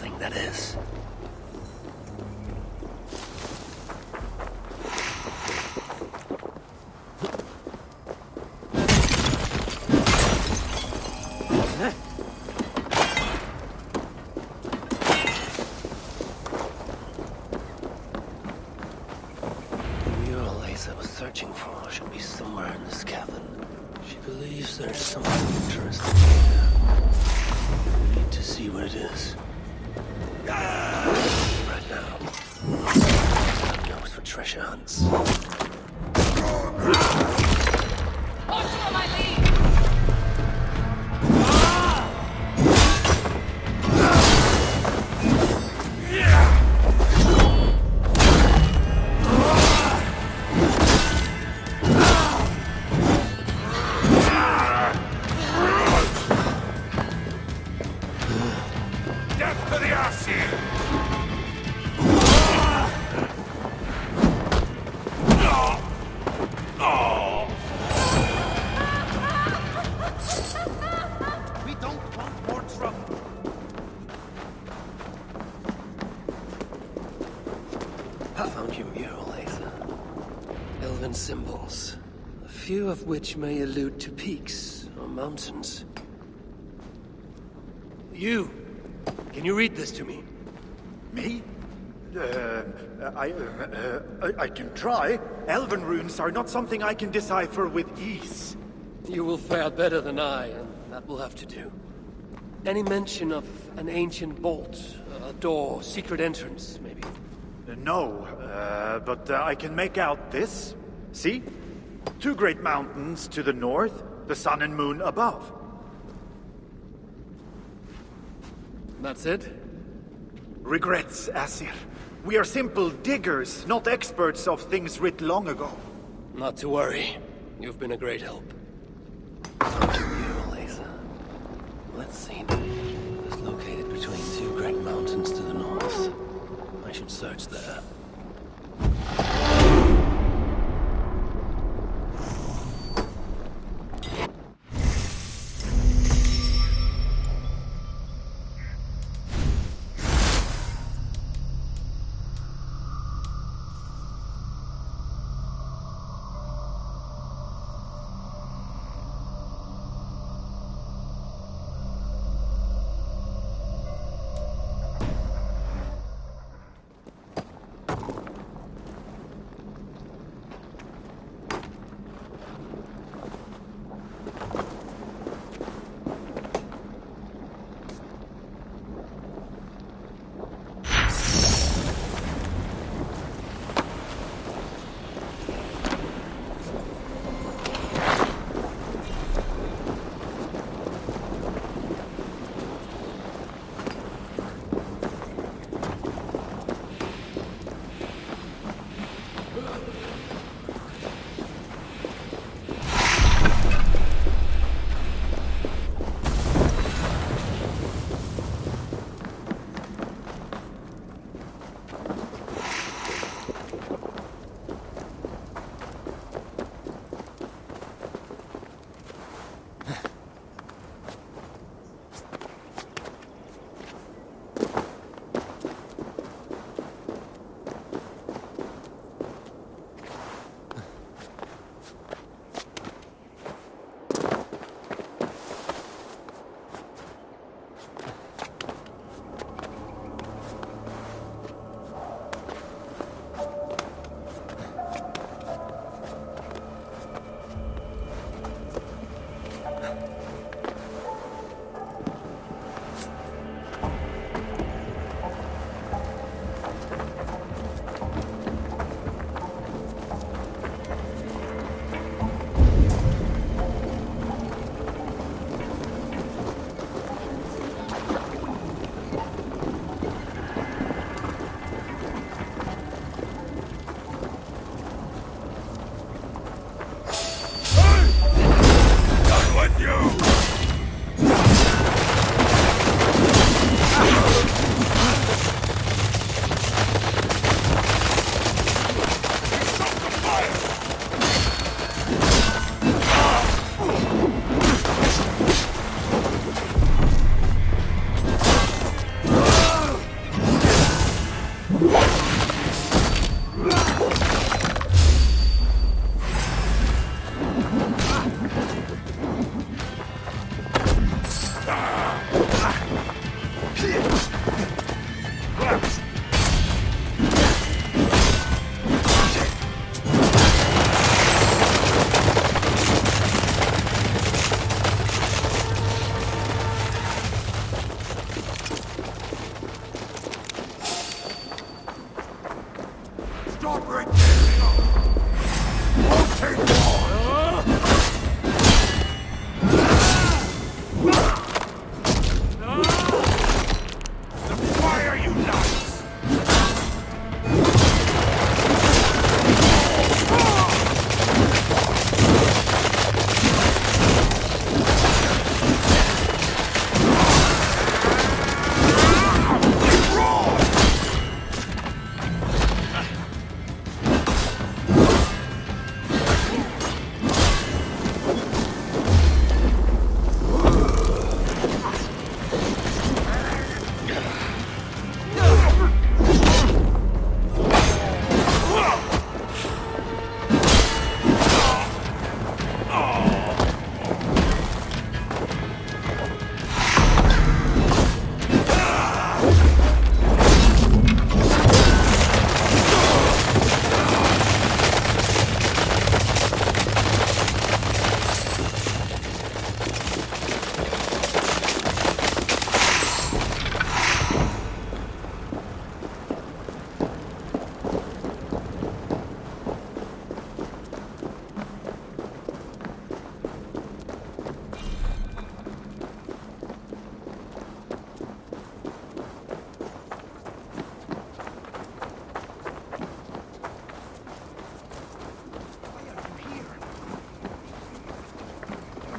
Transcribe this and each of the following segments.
something, that is. Searching for should be somewhere in this cabin. She believes there's something interesting here. We need to see what it is. Right now. God knows for treasure hunts. Follow my lead! Symbols, a few of which may allude to peaks or mountains. Can you read this to me? Me? I can try. Elven runes are not something I can decipher with ease. You will fare better than I, and that will have to do. Any mention of an ancient vault, a door, secret entrance, maybe? No, but I can make out this. See? 2 great mountains to the north, the sun and moon above. That's it? Regrets, Asir. We are simple diggers, not experts of things writ long ago. Not to worry. You've been a great help. Let's see. It's located between 2 great mountains to the north. I should search there. Stop resisting! I'll take more! Why are you nuts?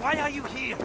Why are you here?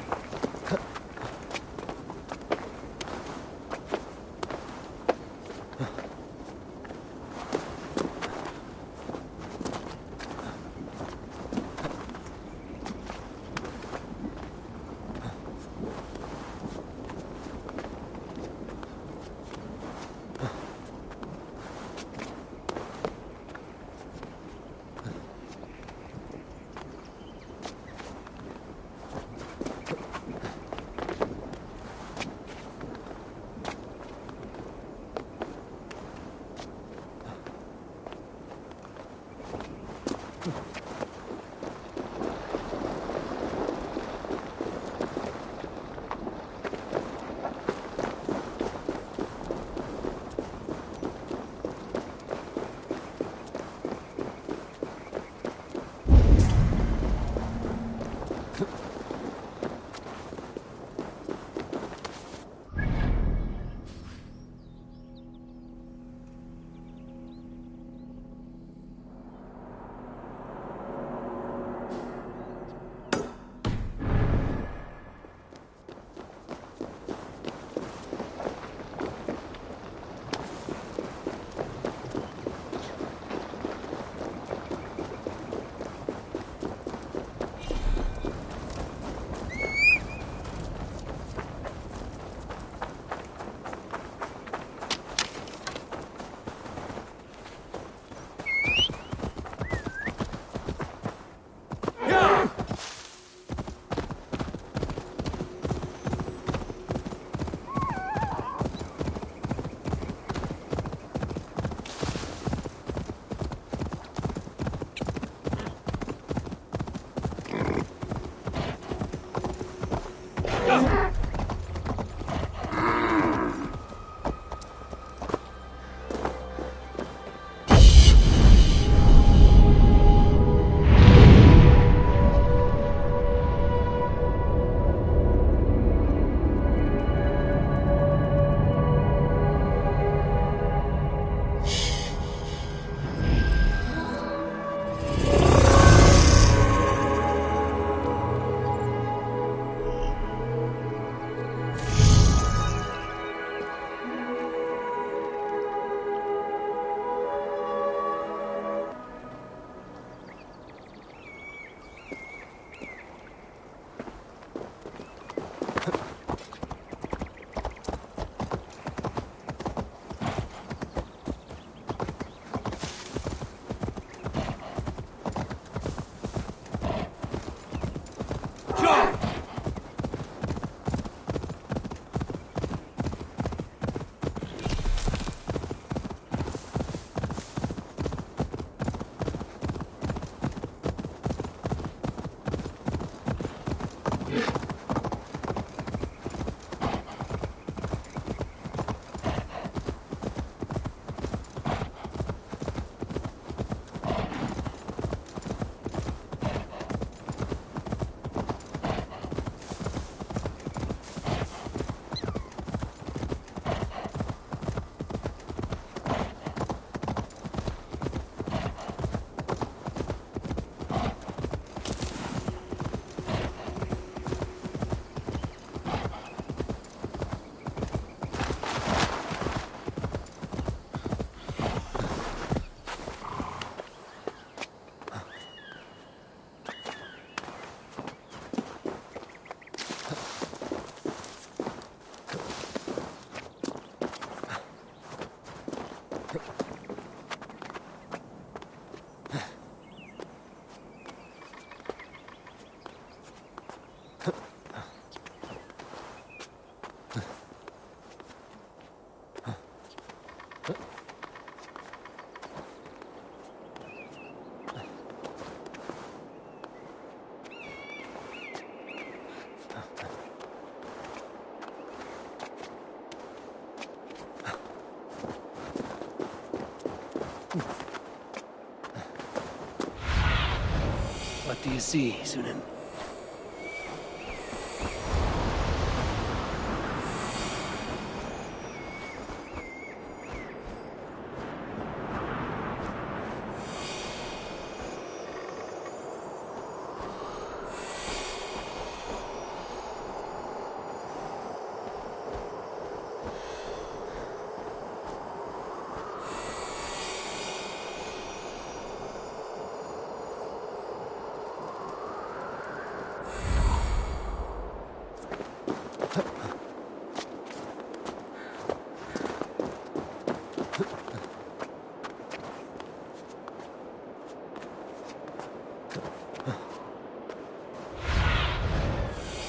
What do you see, Sunan?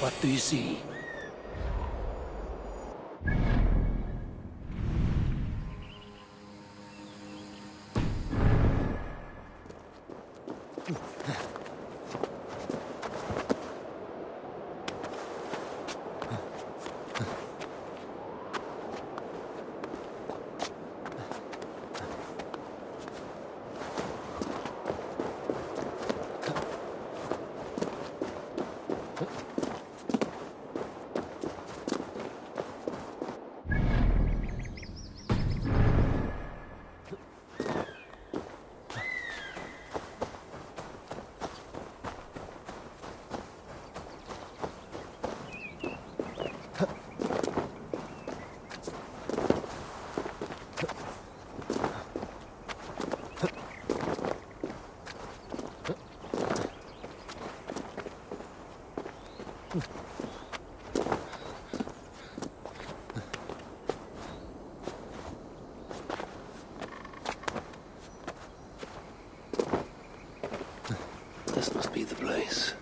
What do you see? This must be the place.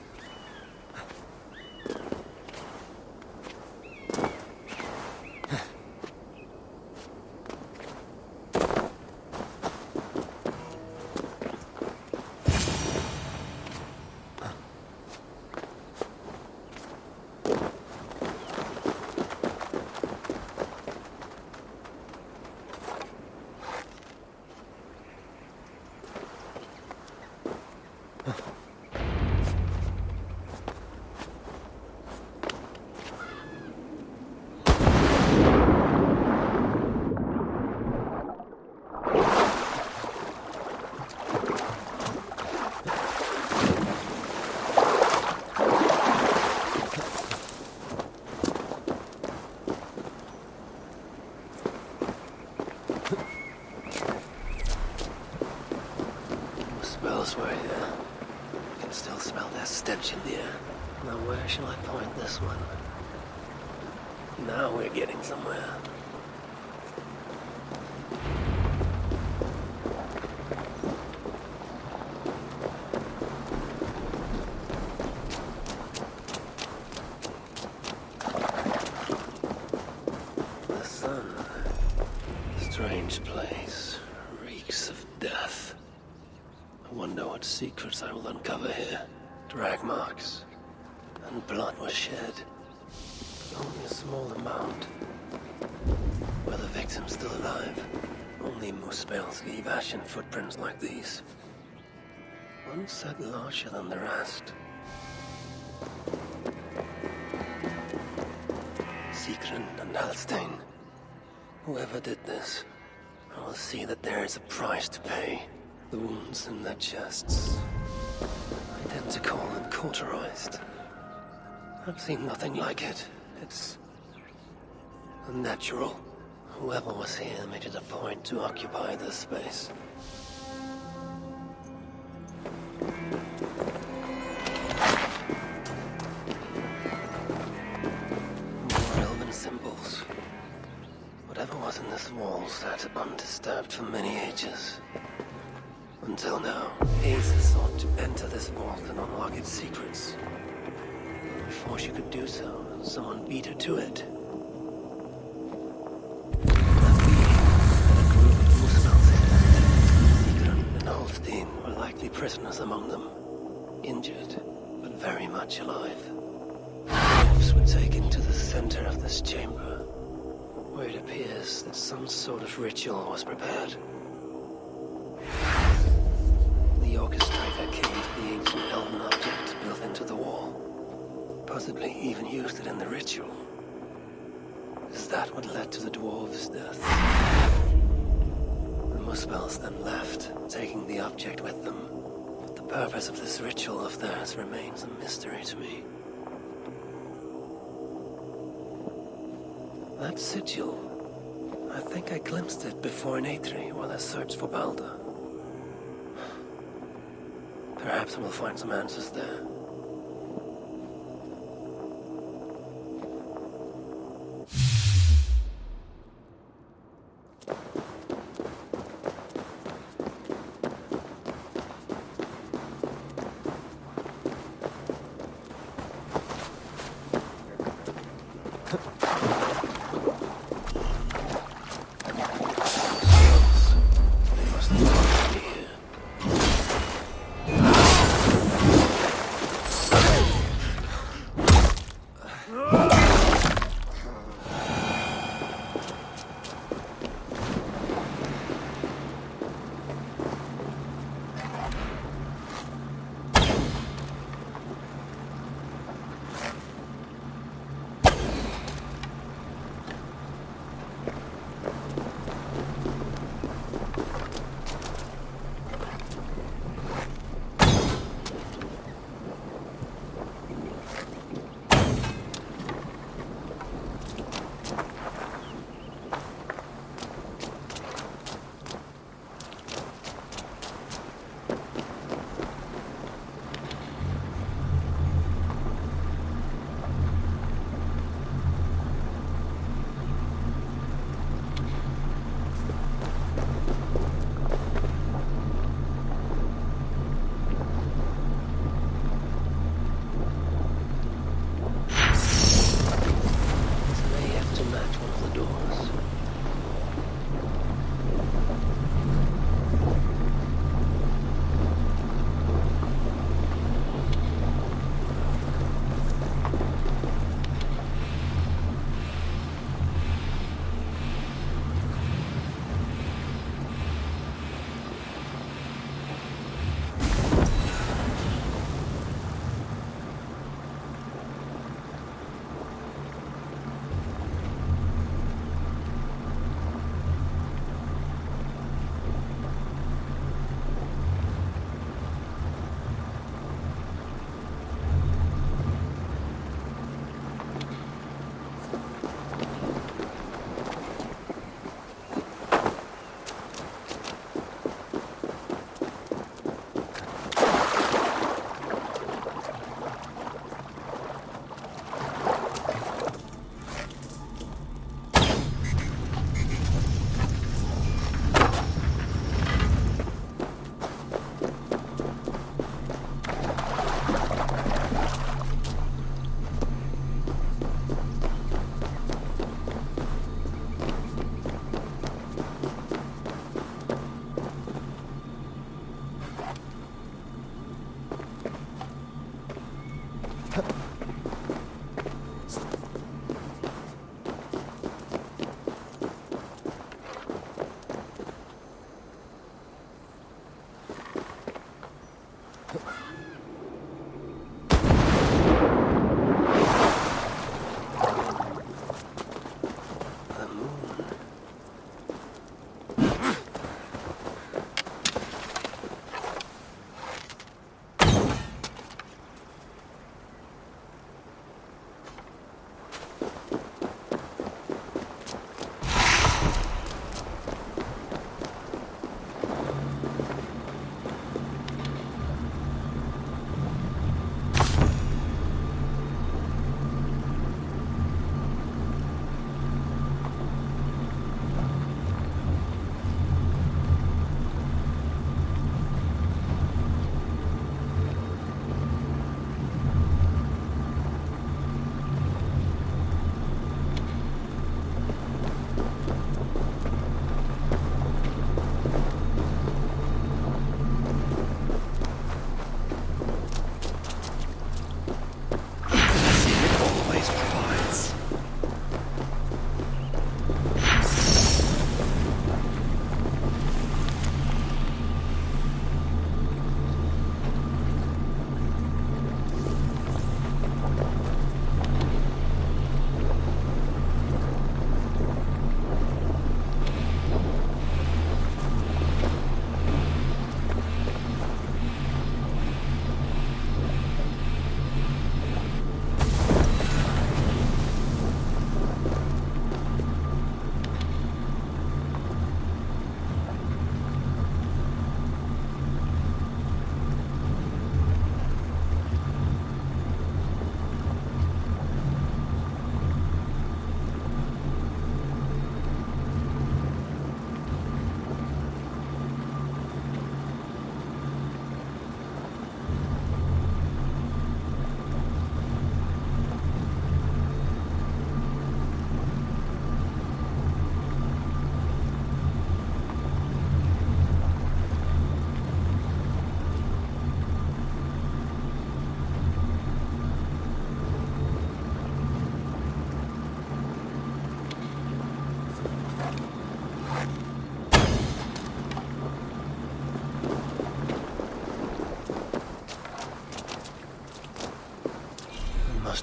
Where I can still smell their stench in the air. Now where shall I point this one? Now we're getting somewhere. The sun. Strange place. Reeks of death. I wonder what secrets I will uncover here. Drag marks. And blood was shed. But only a small amount. Were the victims still alive? Only moose spells leave ashen footprints like these. One set larger than the rest. Sigrun and Halstein. Whoever did this, I will see that there is a price to pay. The wounds in their chests. Identical and cauterized. I've seen nothing like it. It's unnatural. Whoever was here made it a point to occupy this space. More elven symbols. Whatever was in this wall sat undisturbed for many ages. Until now, Asa sought to enter this vault and unlock its secrets. Before she could do so, someone beat her to it. That beating had a group of Muspel's. Sigurd and Holstein were likely prisoners among them. Injured, but very much alive. Dwarves were taken to the center of this chamber, where it appears that some sort of ritual was prepared. The orchestrator came to the ancient elven object built into the wall. Possibly even used it in the ritual. Is that what led to the dwarves' death? The Muspels then left, taking the object with them. But the purpose of this ritual of theirs remains a mystery to me. That sigil. I think I glimpsed it before in Aetri while I searched for Balder. Perhaps we'll find some answers there.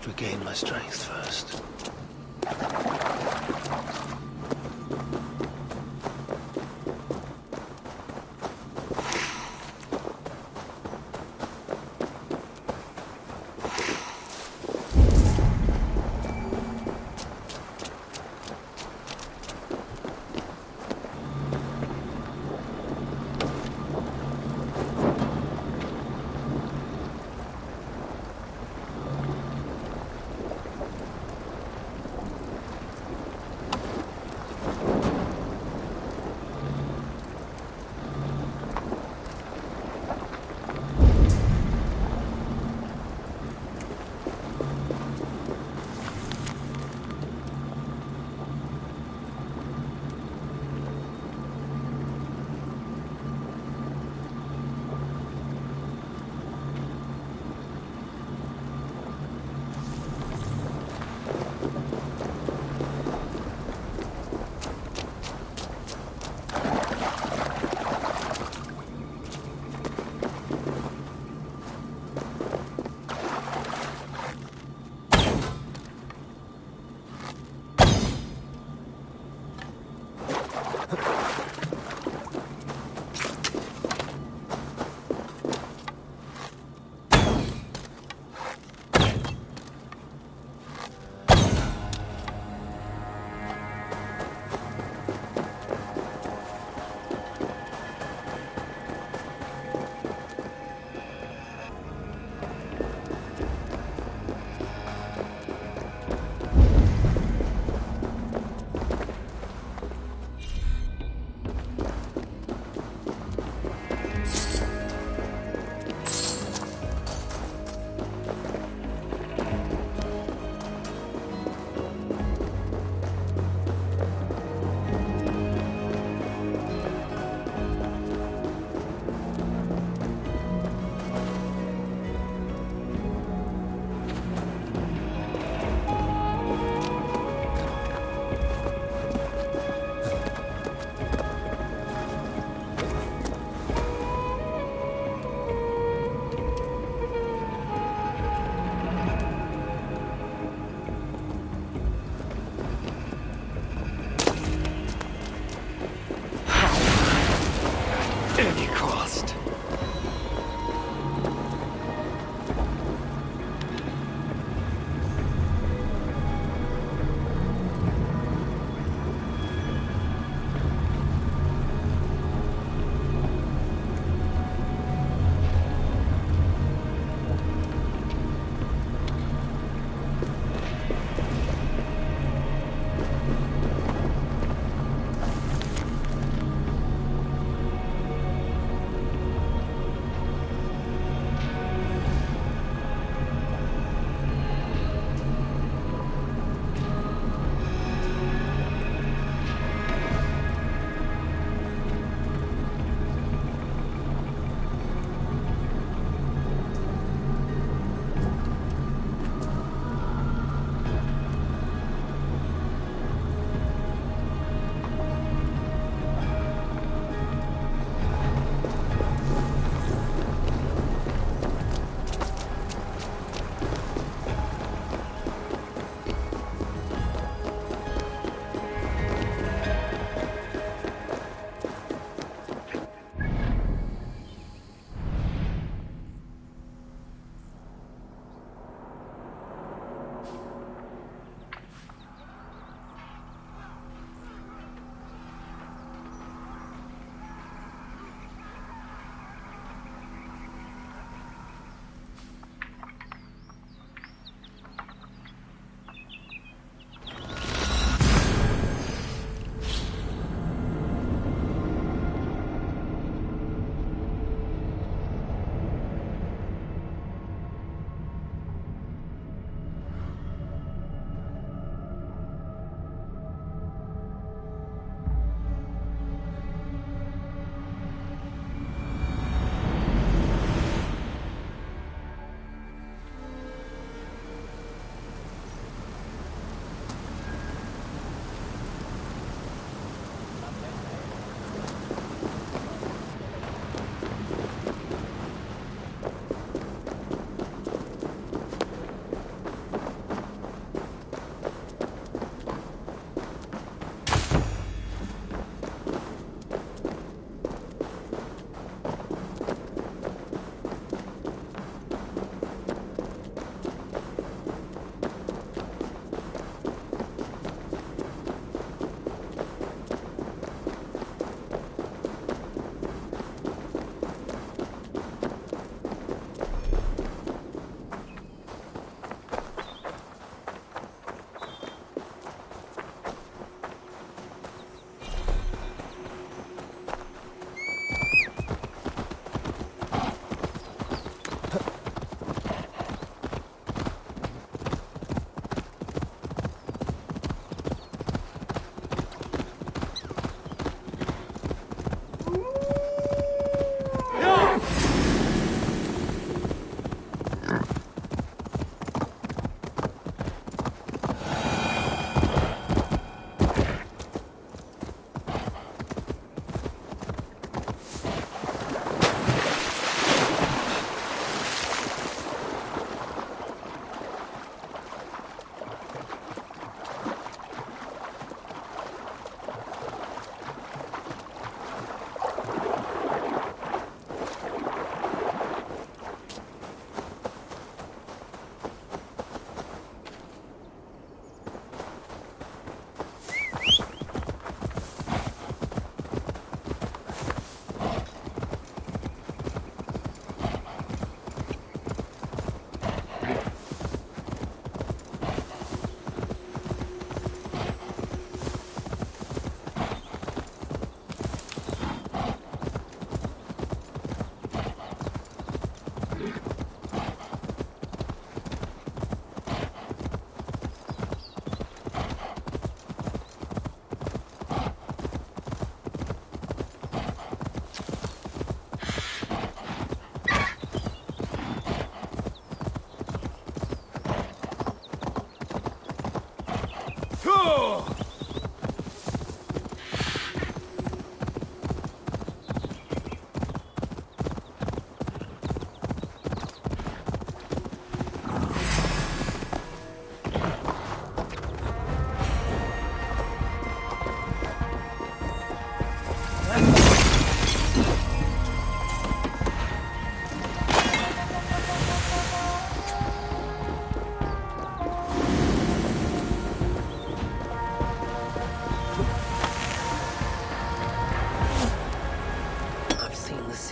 must regain my strength first.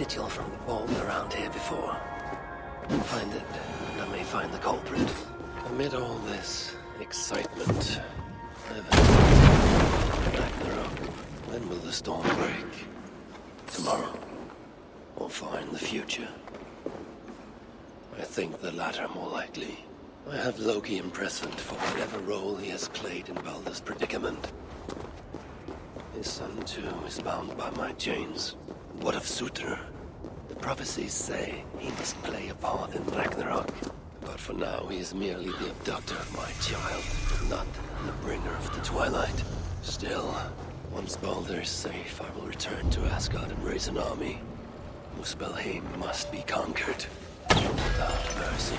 sigil from the vault around here before. Find it, and I may find the culprit. Amid all this excitement, Ragnarok. When will the storm break? Tomorrow? Or far in the future? I think the latter more likely. I have Loki imprisoned for whatever role he has played in Baldur's predicament. His son, too, is bound by my chains. What of Surtr? The prophecies say he must play a part in Ragnarok. But for now, he is merely the abductor of my child, not the bringer of the Twilight. Still, once Baldur is safe, I will return to Asgard and raise an army. Muspelheim must be conquered. Without mercy.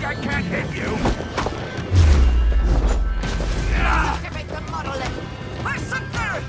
I can't hit you! Activate the monolith! Massacre!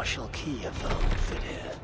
partial key I found would fit here.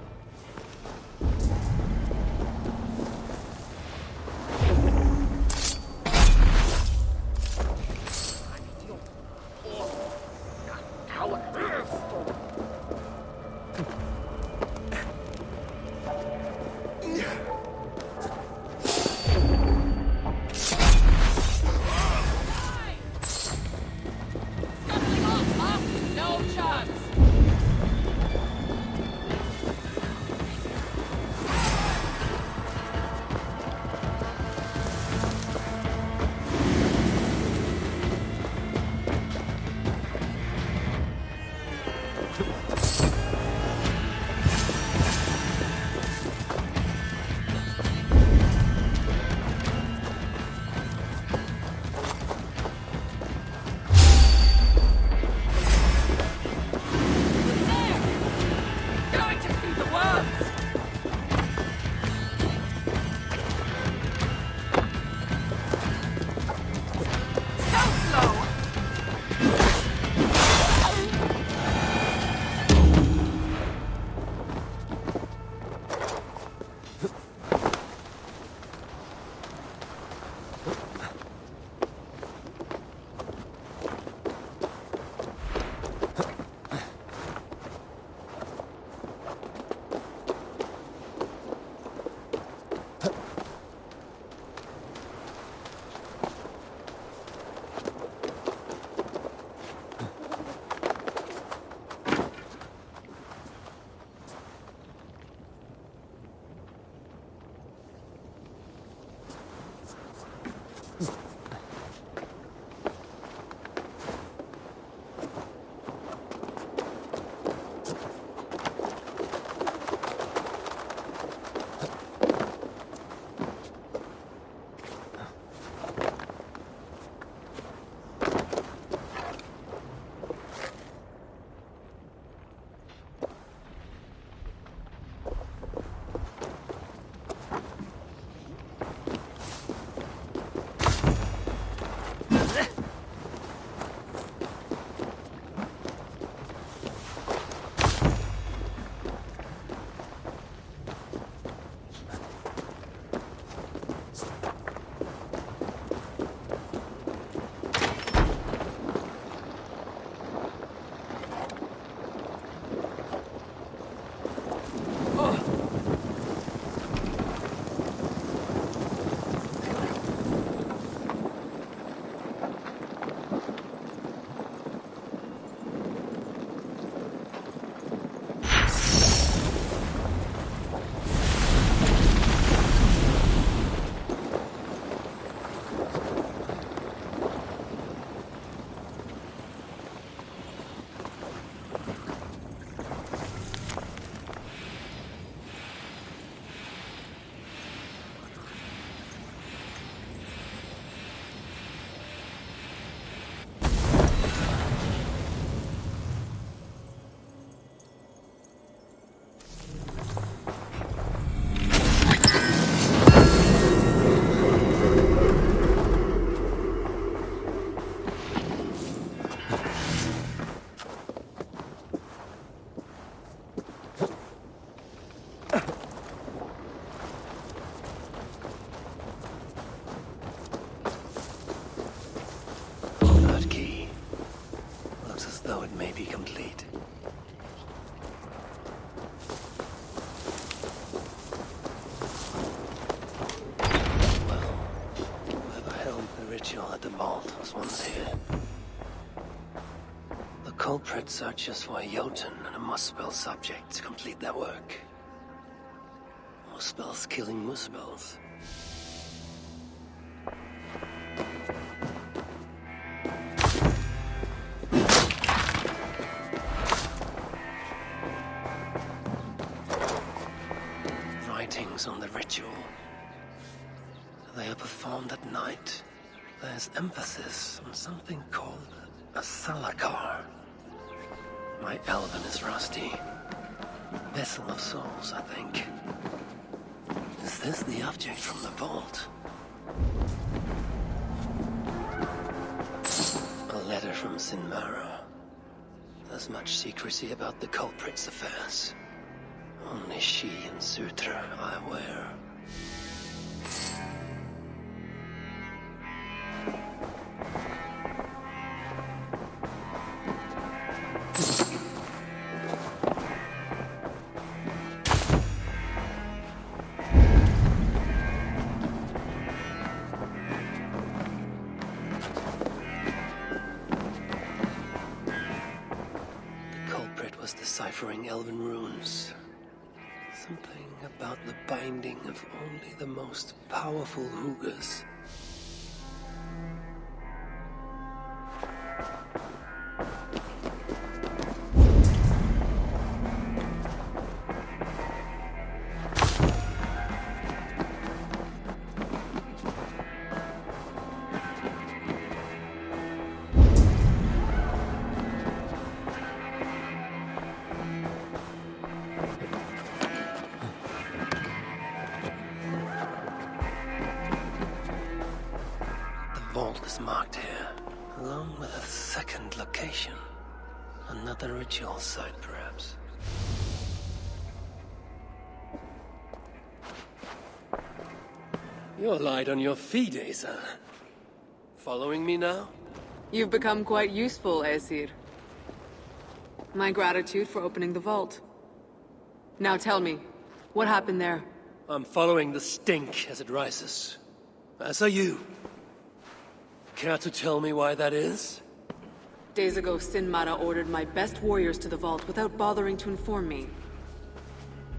Culprits are just for a Jotun and a Muspel subject to complete their work. Muspels killing Muspels. Writings on the ritual. They are performed at night. There's emphasis on something called a salakar. My Elven is rusty. Vessel of souls, I think. Is this the object from the vault? A letter from Sinmara. as much secrecy about the culprit's affairs. Only she and Sutra are aware. Deciphering elven runes. Something about the binding of only the most powerful Hugers. Is marked here, along with a second location. Another ritual site, perhaps. You're light on your feet, Asa. Following me now? You've become quite useful, Aesir. My gratitude for opening the vault. Now tell me, what happened there? I'm following the stink as it rises. As are you. Care to tell me why that is? Days ago, Sinmara ordered my best warriors to the vault without bothering to inform me.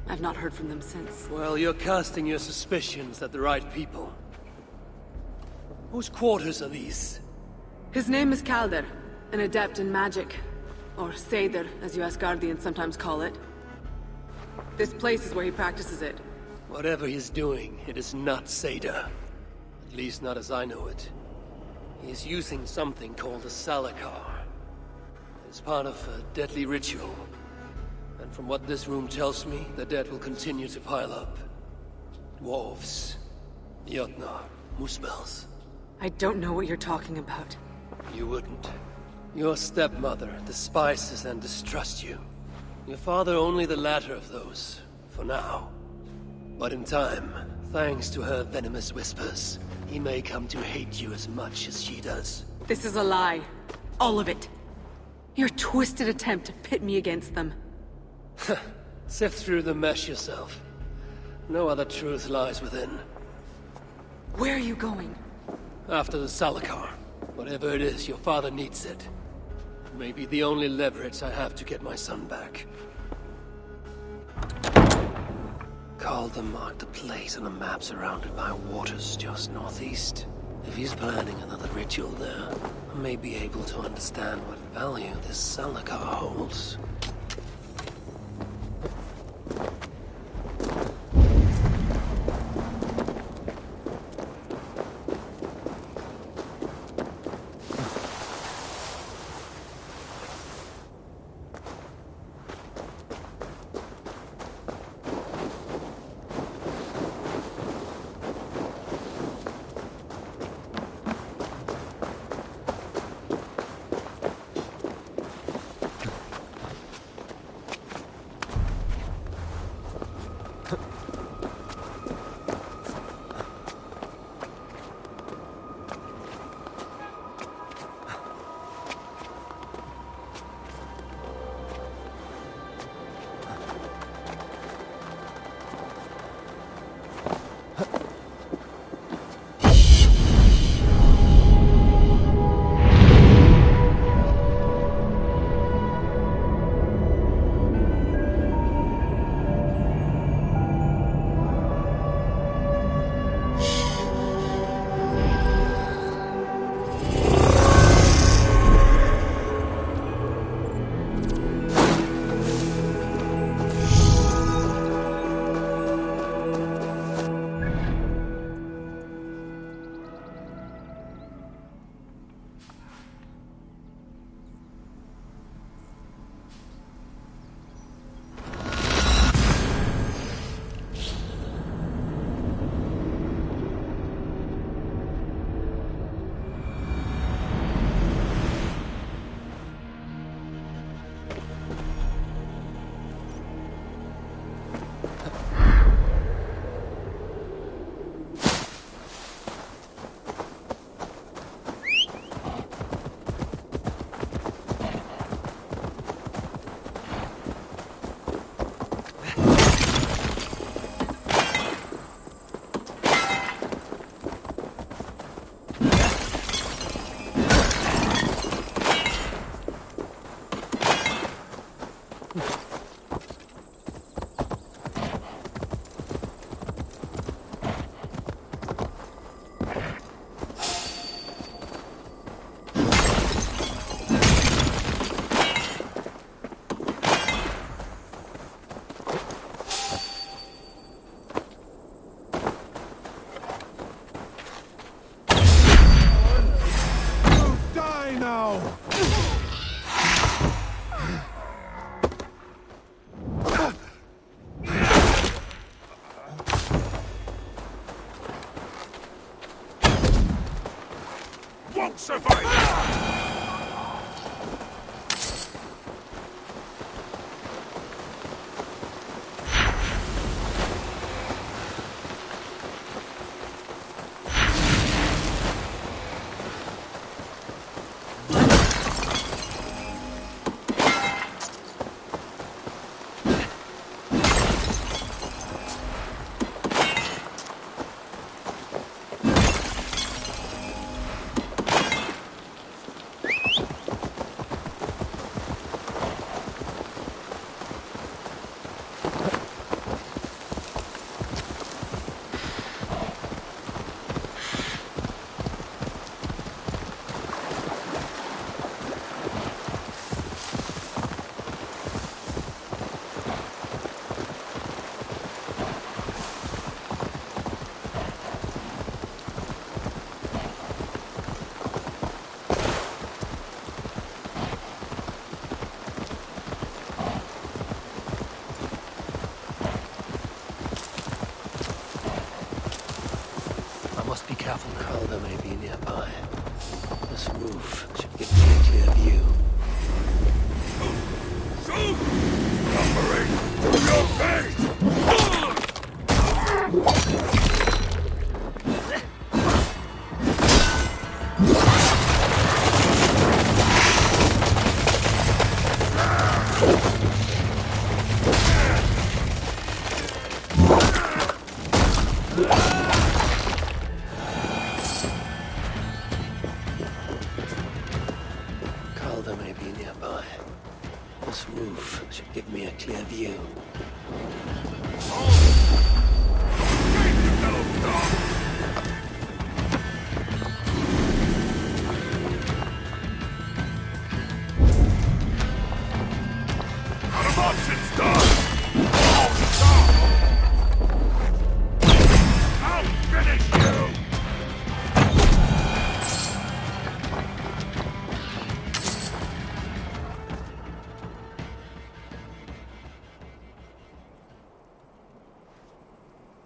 I've not heard from them since. Well, you're casting your suspicions at the right people. Whose quarters are these? His name is Calder, an adept in magic. Or Seidr, as you Asgardians sometimes call it. This place is where he practices it. Whatever he's doing, it is not Seidr. At least not as I know it. He's using something called a Salakar. It's part of a deadly ritual. And from what this room tells me, the dead will continue to pile up. Dwarves, Jotnar, Muspels. I don't know what you're talking about. You wouldn't. Your stepmother despises and distrusts you. Your father only the latter of those, for now. But in time, thanks to her venomous whispers, he may come to hate you as much as she does. This is a lie. All of it. Your twisted attempt to pit me against them. Sift through the mesh yourself. No other truth lies within. Where are you going? After the Salakar. Whatever it is, your father needs it. It may be the only leverage I have to get my son back. Calder marked a place on a map surrounded by waters just northeast. If he's planning another ritual there, I may be able to understand what value this Salakar holds. won't survive! Calder may be nearby. This move should give me a clear view. Shoot! Operate to your fate! Calder may be nearby. This move should give me a clear view. Out of options, done! I'll finish you!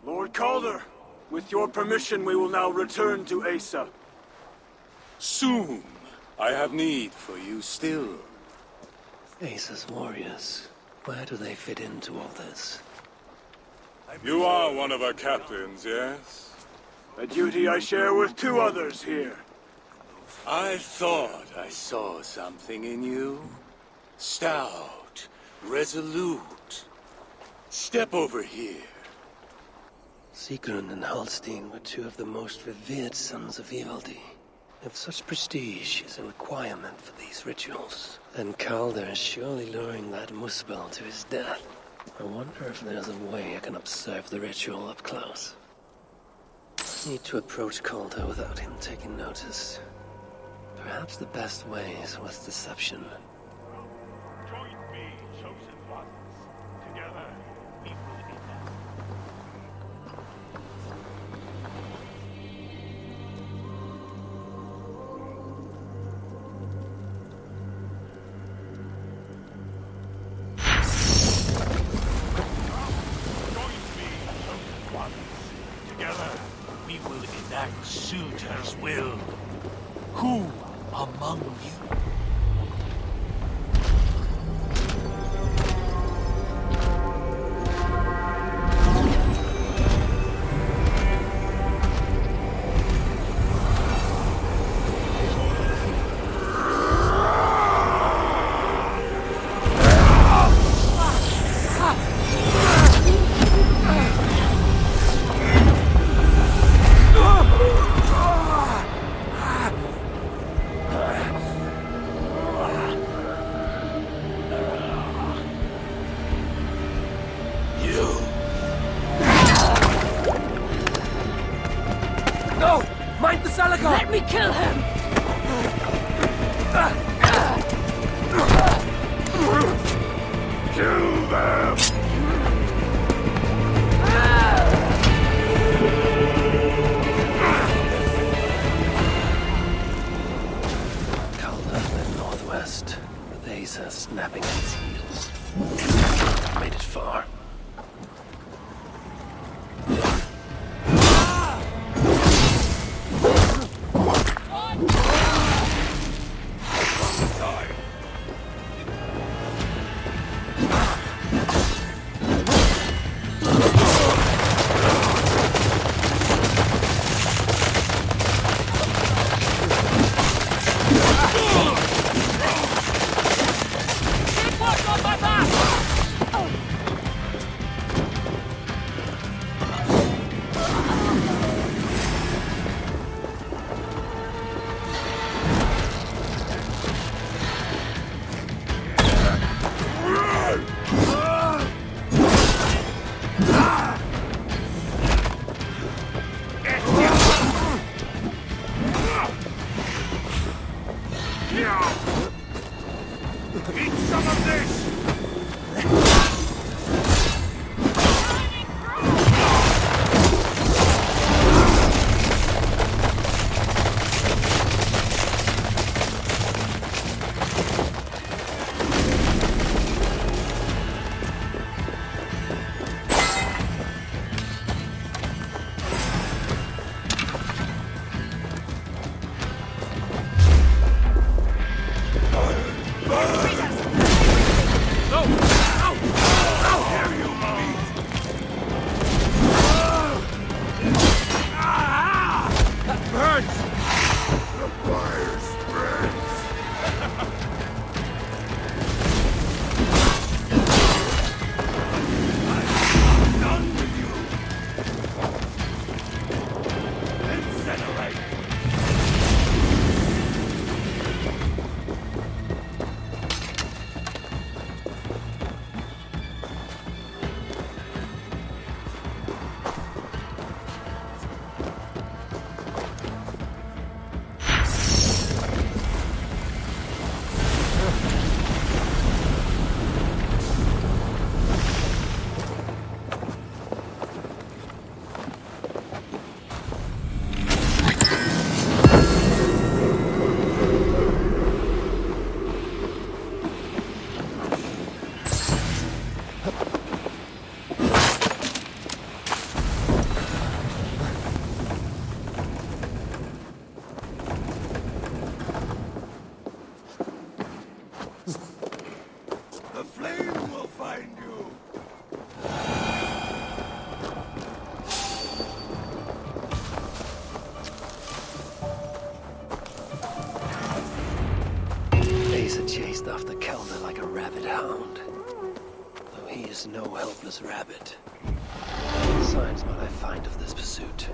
Lord Calder, with your permission, we will now return to Asa. Soon. I have need for you still. Asa's warriors. Where do they fit into all this? You are one of our captains, yes? A duty I share with two others here. I thought I saw something in you. Stout, resolute. Step over here. Sigrun and Halstein were two of the most revered sons of Evaldi. If such prestige is a requirement for these rituals, then Calder is surely luring that Muspel to his death. I wonder if there's a way I can observe the ritual up close. I need to approach Calder without him taking notice. Perhaps the best way is with deception. Join me, chosen ones. Together, we will enact. Join me, chosen ones. Together, we will enact Suitor's will. Who among you? Let me kill him! Kill them! Calder fled northwest, with Asa snapping at his heels. Made it far. Eat some of this! The flame will find you! Asa chased after Calder like a rabid hound. Though he is no helpless rabbit. Signs what I find of this pursuit.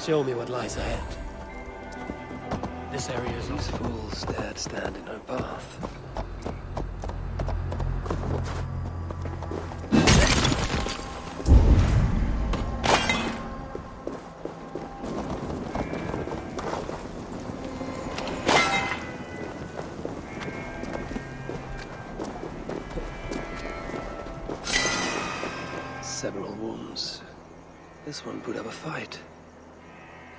Show me what lies ahead. This area is... These fools dared stand in our path. Several wounds. This one put up a fight.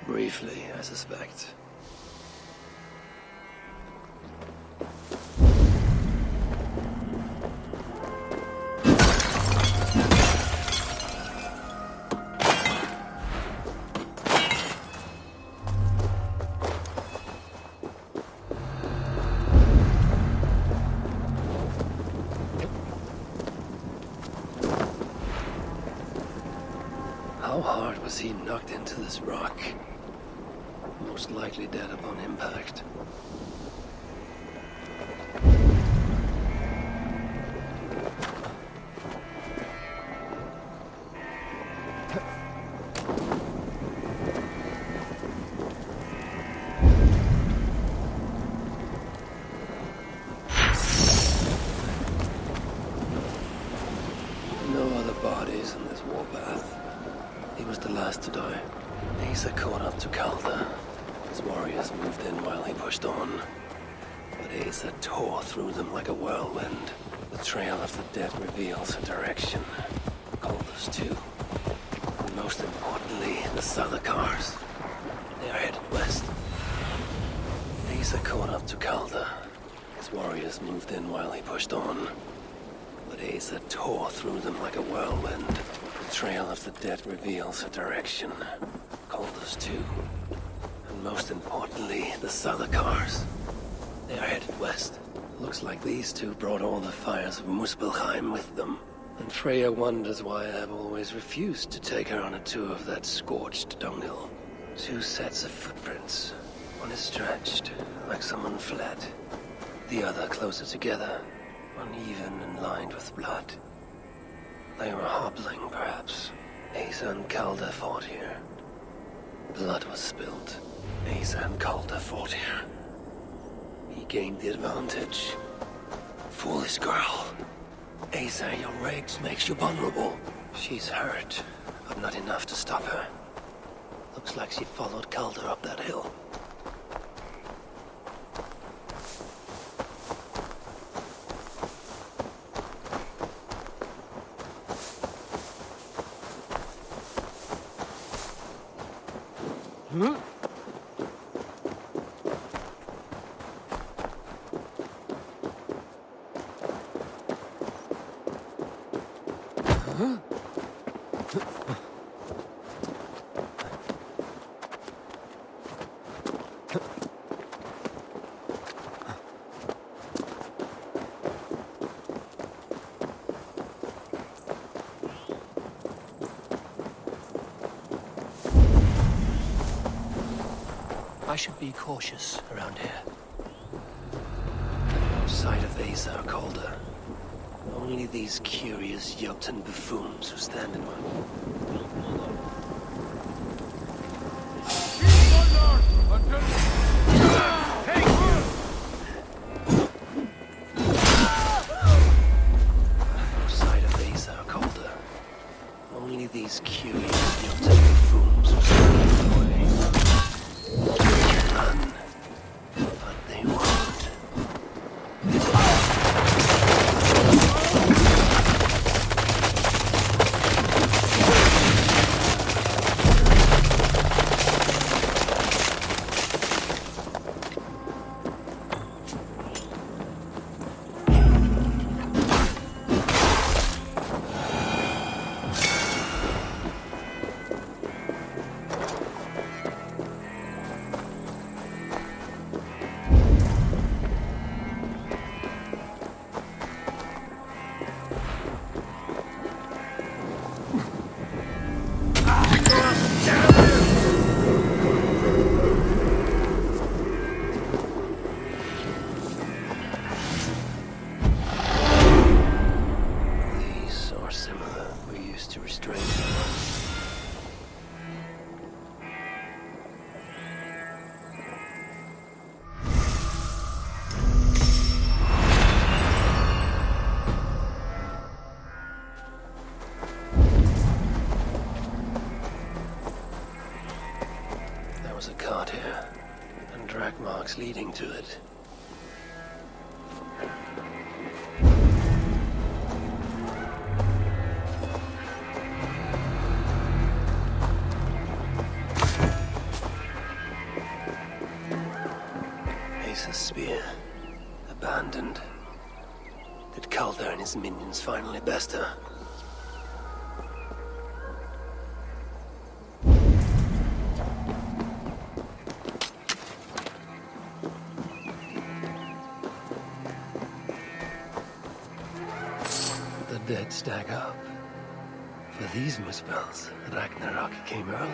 Briefly, I suspect. How hard was he knocked into this rock? Most likely dead upon impact. No other bodies in this warpath. He was the last to die. Asa caught up to Calder. His warriors moved in while he pushed on. But Asa tore through them like a whirlwind. The trail of the dead reveals a direction. Calder's too. And most importantly, the Salakars. They are headed west. Asa caught up to Calder. His warriors moved in while he pushed on. But Asa tore through them like a whirlwind. The trail of the dead reveals a direction. Calder's too. And most importantly, the Salakars. They are headed west. Looks like these two brought all the fires of Muspelheim with them. And Freya wonders why I have always refused to take her on a tour of that scorched dunghill. Two sets of footprints. One is stretched, like someone fled. The other closer together, uneven and lined with blood. They were hobbling, perhaps. Asa and Calder fought here. Blood was spilled. Asa and Calder fought here. He gained the advantage. Foolish girl. Asa, your rage makes you vulnerable. She's hurt, but not enough to stop her. Looks like she followed Calder up that hill. I should be cautious around here. No sight of Asa or Calder. Only these curious Jotun buffoons who stand in my... No sight of Asa or Calder. Only these curious Jotun buffoons who stand in my way. Run. But they won't. tracks leading to it. Ace's spear. Abandoned. Did Calder and his minions finally best her? The dead stack up. For these muspels, Ragnarok came early.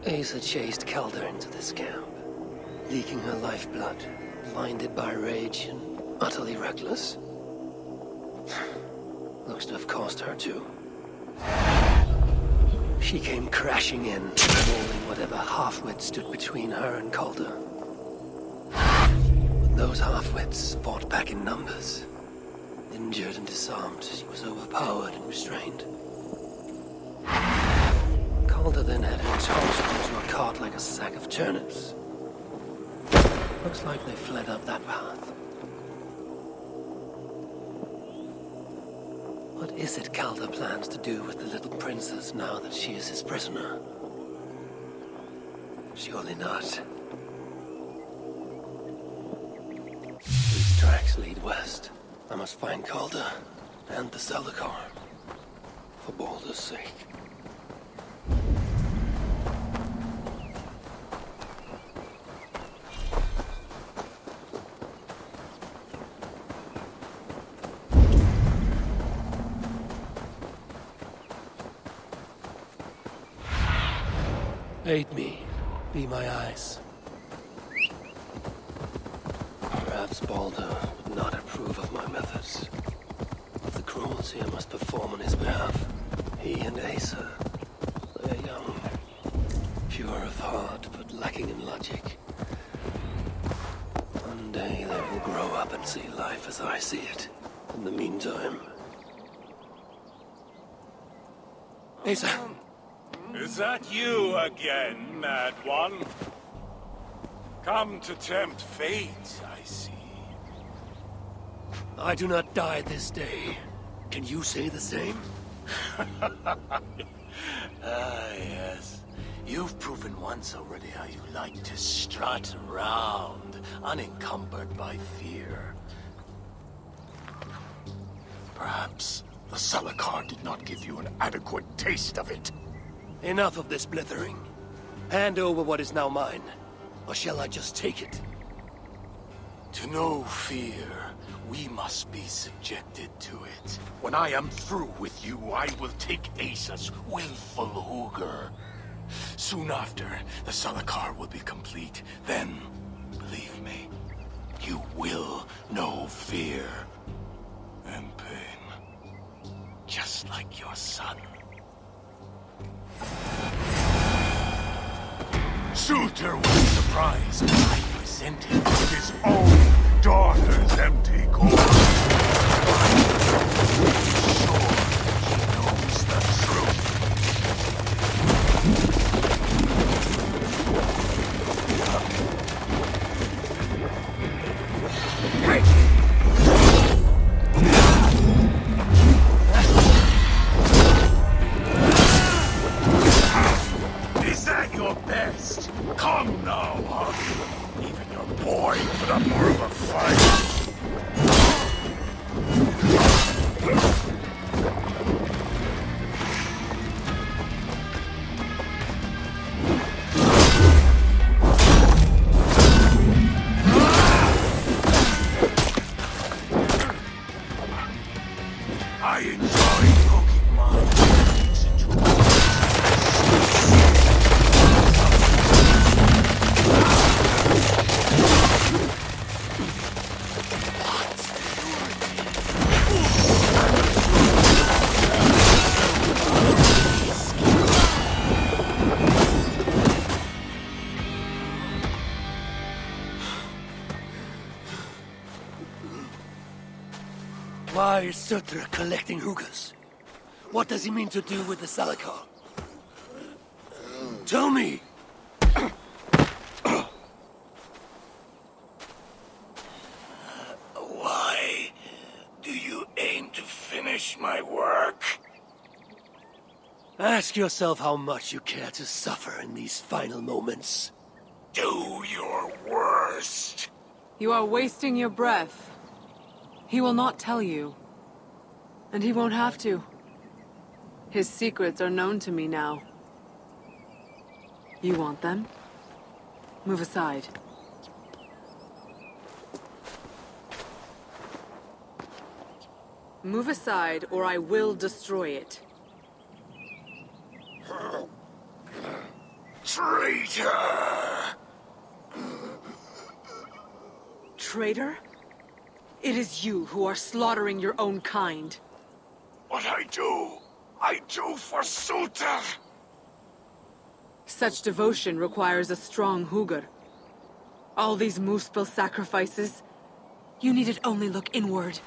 Asa chased Calder into this camp, leaking her lifeblood, blinded by rage and utterly reckless. Looks to have cost her too. She came crashing in, mauling whatever half-wit stood between her and Calder. But those half-wits fought back in numbers. Injured and disarmed, she was overpowered and restrained. Calder then had her tossed into a cart like a sack of turnips. Looks like they fled up that path. What is it Calder plans to do with the little princess now that she is his prisoner? Surely not. These tracks lead west. I must find Calder and the Celicar. For Baldur's sake. Aid me. Be my eyes. Perhaps Baldur would not approve of my methods. Of the cruelty I must perform on his behalf. He and Asa, they're young. Pure of heart, but lacking in logic. One day they will grow up and see life as I see it. In the meantime... Asa! Is that you again, Mad One? Come to tempt fate, I see. I do not die this day. Can you say the same? Yes. You've proven once already how you like to strut around, unencumbered by fear. Perhaps the Celicar did not give you an adequate taste of it. Enough of this blithering. Hand over what is now mine, or shall I just take it? To know fear, we must be subjected to it. When I am through with you, I will take Asa's willful hooger. Soon after, the Celicar will be complete. Then, believe me, you will know fear and pain. Just like your son. Suitor was surprised when I presented his own daughter's empty corpse. I'm sure he knows the truth. Is that your best? Come now, Hug. Even your boy put up more of a fight. I enjoy poking my hands into Why is Surtur collecting hookahs? What does he mean to do with the Celicar? Tell me! Ask yourself how much you care to suffer in these final moments. Do your worst. You are wasting your breath. He will not tell you. And he won't have to. His secrets are known to me now. You want them? Move aside. Move aside, or I will destroy it. Traitor! Traitor? It is you who are slaughtering your own kind. What I do for Suter! Such devotion requires a strong Hugr. All these Muspel sacrifices, you needed only look inward.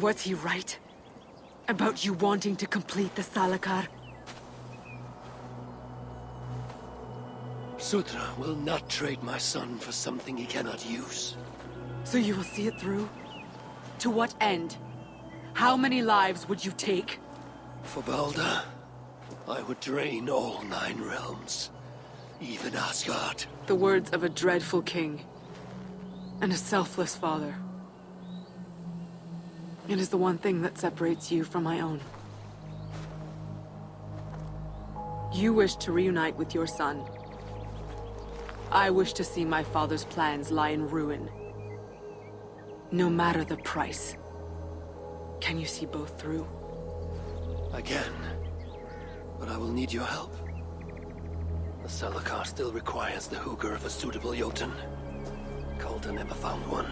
Was he right? About you wanting to complete the Salakar? Sutra will not trade my son for something he cannot use. So you will see it through? To what end? How many lives would you take? For Balder, I would drain all 9 realms. Even Asgard. The words of a dreadful king. And a selfless father. It is the one thing that separates you from my own. You wish to reunite with your son. I wish to see my father's plans lie in ruin. No matter the price. Can you see both through? I can. But I will need your help. The Salakar still requires the Hugr of a suitable Jotun. Calder never found one.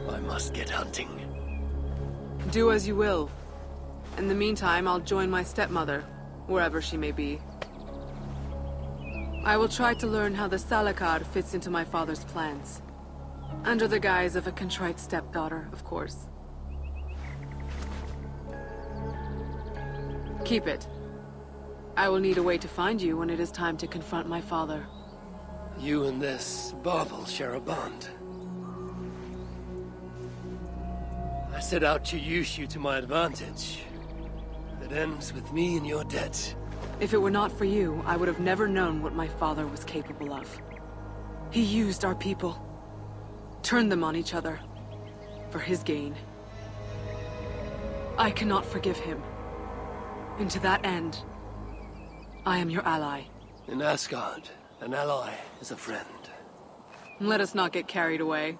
I must get hunting. Do as you will. In the meantime, I'll join my stepmother, wherever she may be. I will try to learn how the Salakar fits into my father's plans. Under the guise of a contrite stepdaughter, of course. Keep it. I will need a way to find you when it is time to confront my father. You and this bauble share a bond. I set out to use you to my advantage. It ends with me in your debt. If it were not for you, I would have never known what my father was capable of. He used our people. Turned them on each other. For his gain. I cannot forgive him. And to that end, I am your ally. In Asgard, an ally is a friend. Let us not get carried away.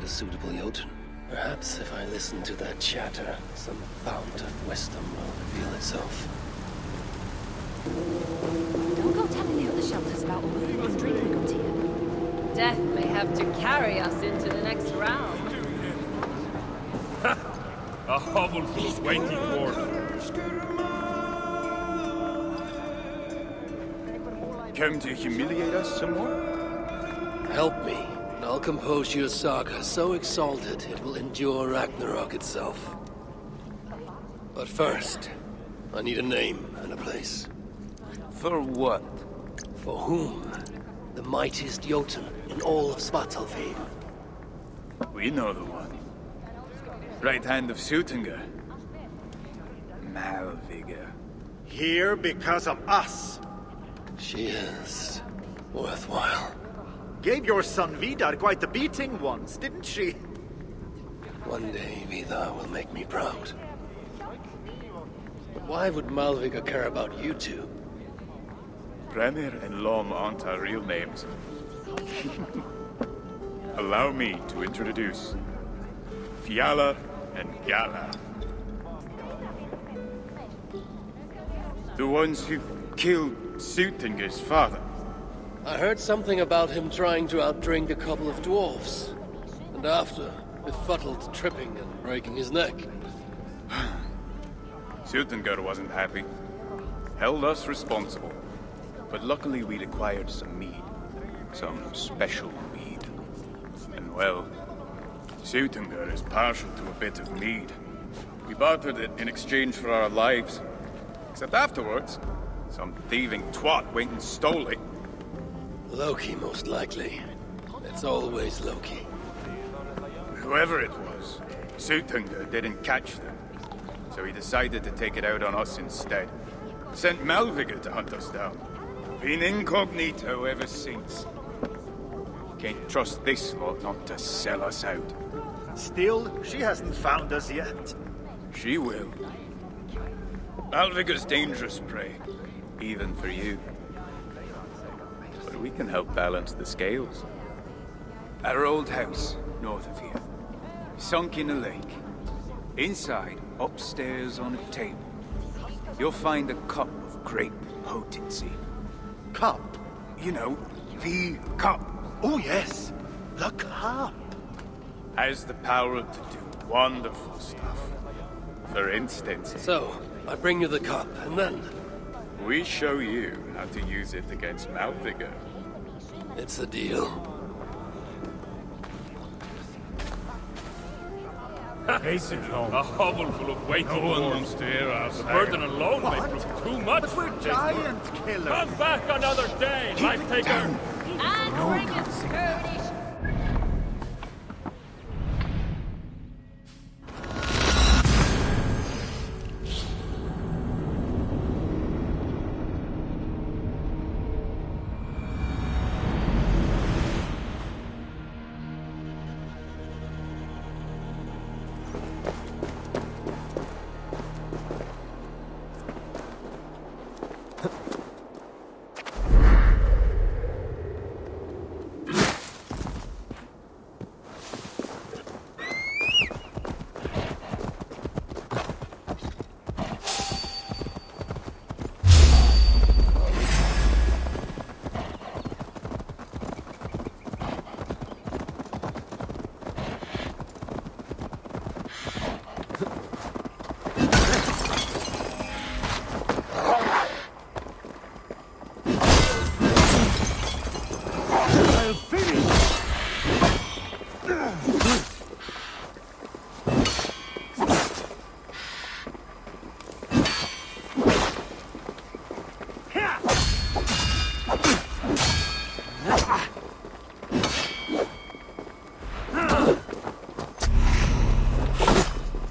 a suitable Jotun. Perhaps if I listen to their chatter, some fount of wisdom will reveal itself. Don't go telling the other shelters about all the food and drink we got here. Death may have to carry us into the next round. A hovel full of waiting for them. Come to humiliate us some more? Help me, and I'll compose your saga so exalted it will endure Ragnarok itself. But first, I need a name and a place. For what? For whom? The mightiest Jotun in all of Svartalfheim. We know the one. Right hand of Suttungr. Malvigr. Here because of us. She is worthwhile. Gave your son Vidar quite the beating once, didn't she? One day Vidar will make me proud. But why would Malvigr care about you two? Premier and Lom aren't our real names. Allow me to introduce Fiala and Gala. The ones who killed Suttungr's father. I heard something about him trying to outdrink a couple of dwarves. And after, befuddled tripping and breaking his neck. Suttungr wasn't happy. Held us responsible. But luckily we'd acquired some mead. Some special mead. And well, Suttungr is partial to a bit of mead. We bartered it in exchange for our lives. Except afterwards, some thieving twat went and stole it. Loki, most likely. It's always Loki. Whoever it was, Suttungr didn't catch them. So he decided to take it out on us instead. Sent Malvigr to hunt us down. Been incognito ever since. Can't trust this lot not to sell us out. Still, she hasn't found us yet. She will. Malvigr's dangerous prey, even for you. But we can help balance the scales. Our old house, north of here, sunk in a lake. Inside, upstairs on a table, you'll find a cup of great potency. Cup? You know, the cup. Oh yes, the cup. Has the power to do wonderful stuff. For instance... So, I bring you the cup, and then... we show you how to use it against Malvigr. It's a deal. Hasten home. A hovel full of waiting No one for wants to hear us. The burden alone may prove too much. But we're giant killers. Come back another day, life taker. And bring it, Kurdish.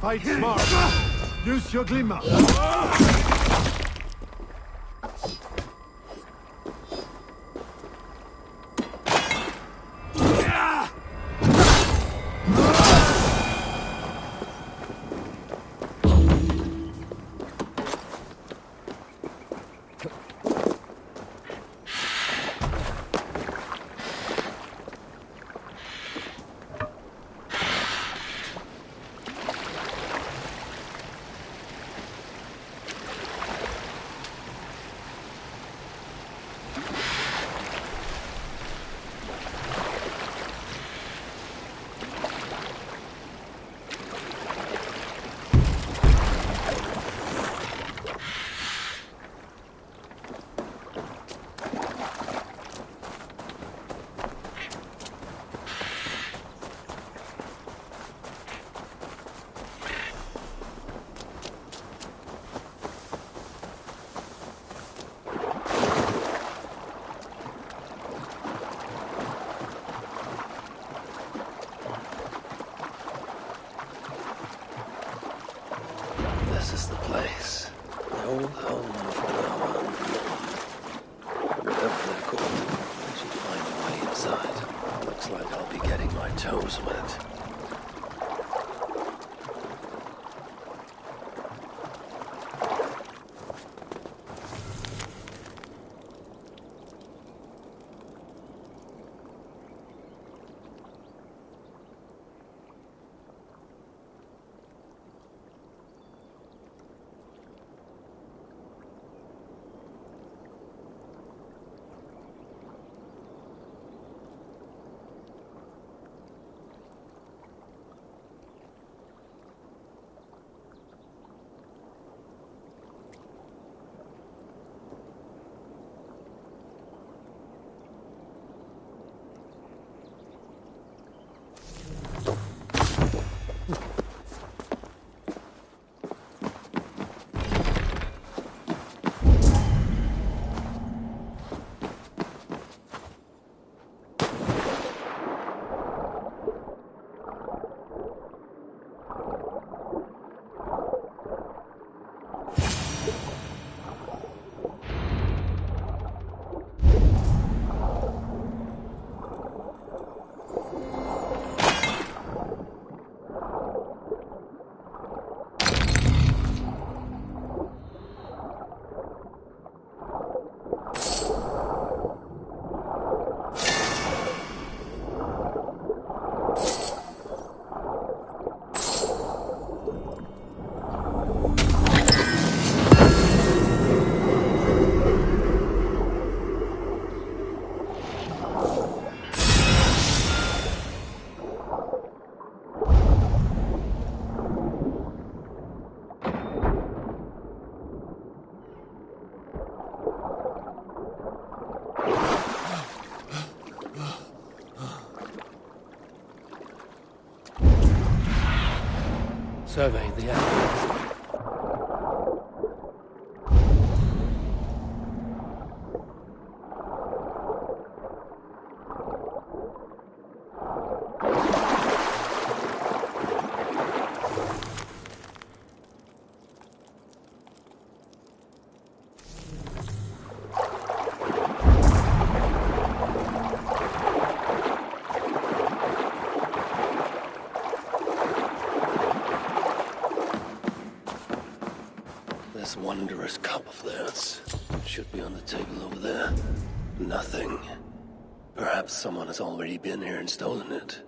Fight smart. Use your glimmer. inside. Looks like I'll be getting my toes wet. Survey the area. This wondrous cup of theirs should be on the table over there. Nothing. Perhaps someone has already been here and stolen it.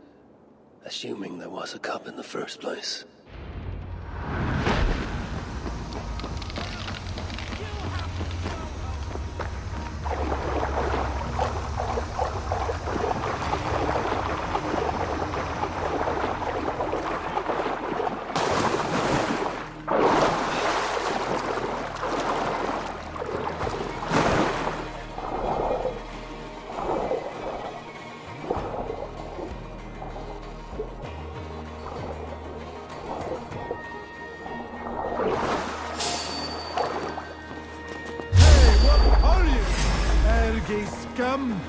Assuming there was a cup in the first place. Scum!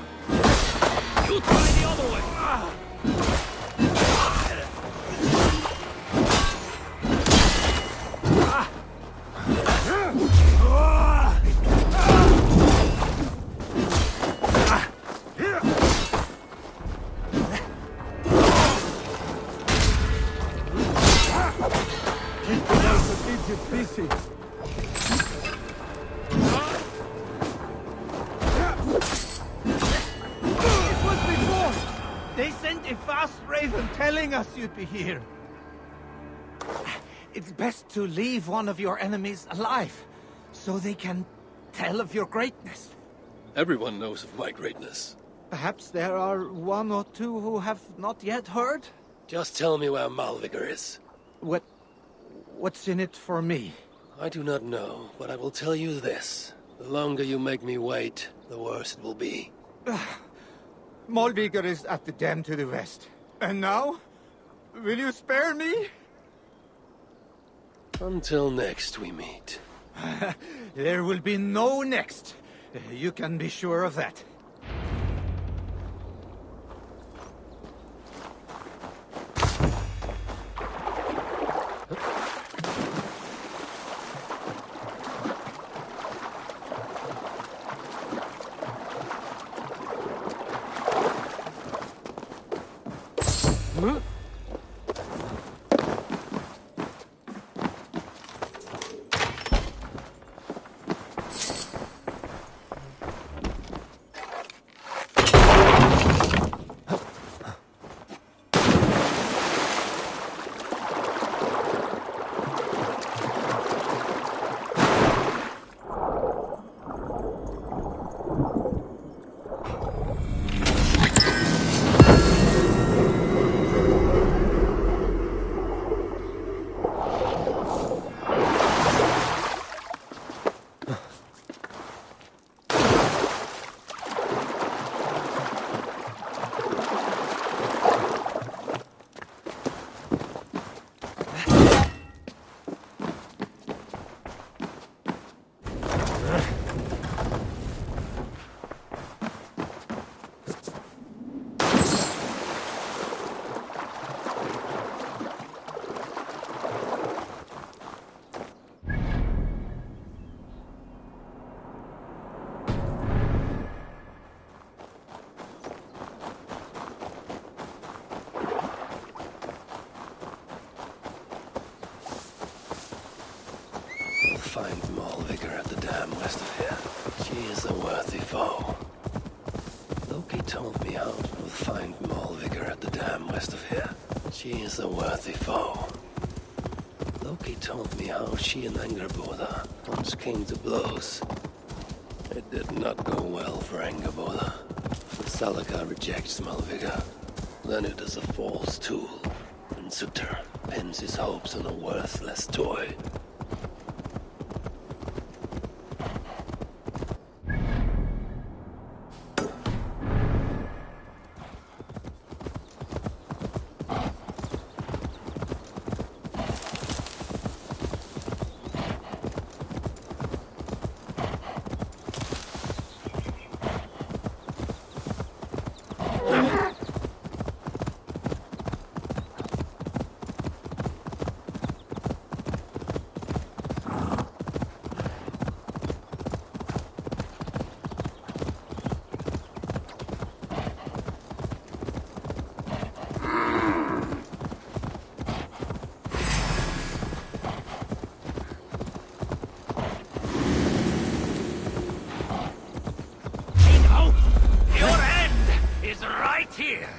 You try the other way! Keep the house of Egypt busy. They sent a fast raven telling us you'd be here. It's best to leave one of your enemies alive, so they can tell of your greatness. Everyone knows of my greatness. Perhaps there are one or two who have not yet heard? Just tell me where Malvigr is. What's in it for me? I do not know, but I will tell you this. The longer you make me wait, the worse it will be. Malvigr is at the dam to the west. And now? Will you spare me? Until next we meet. There will be no next. You can be sure of that. Find Malvigr at the dam west of here. She is a worthy foe. Loki told me how to find Malvigr at the dam west of here. She is a worthy foe. Loki told me how she and Angerboda once came to blows. It did not go well for Angerboda. If Salaka rejects Malvigr, then it is a false tool, and Sutter pins his hopes on a worthless toy. Here!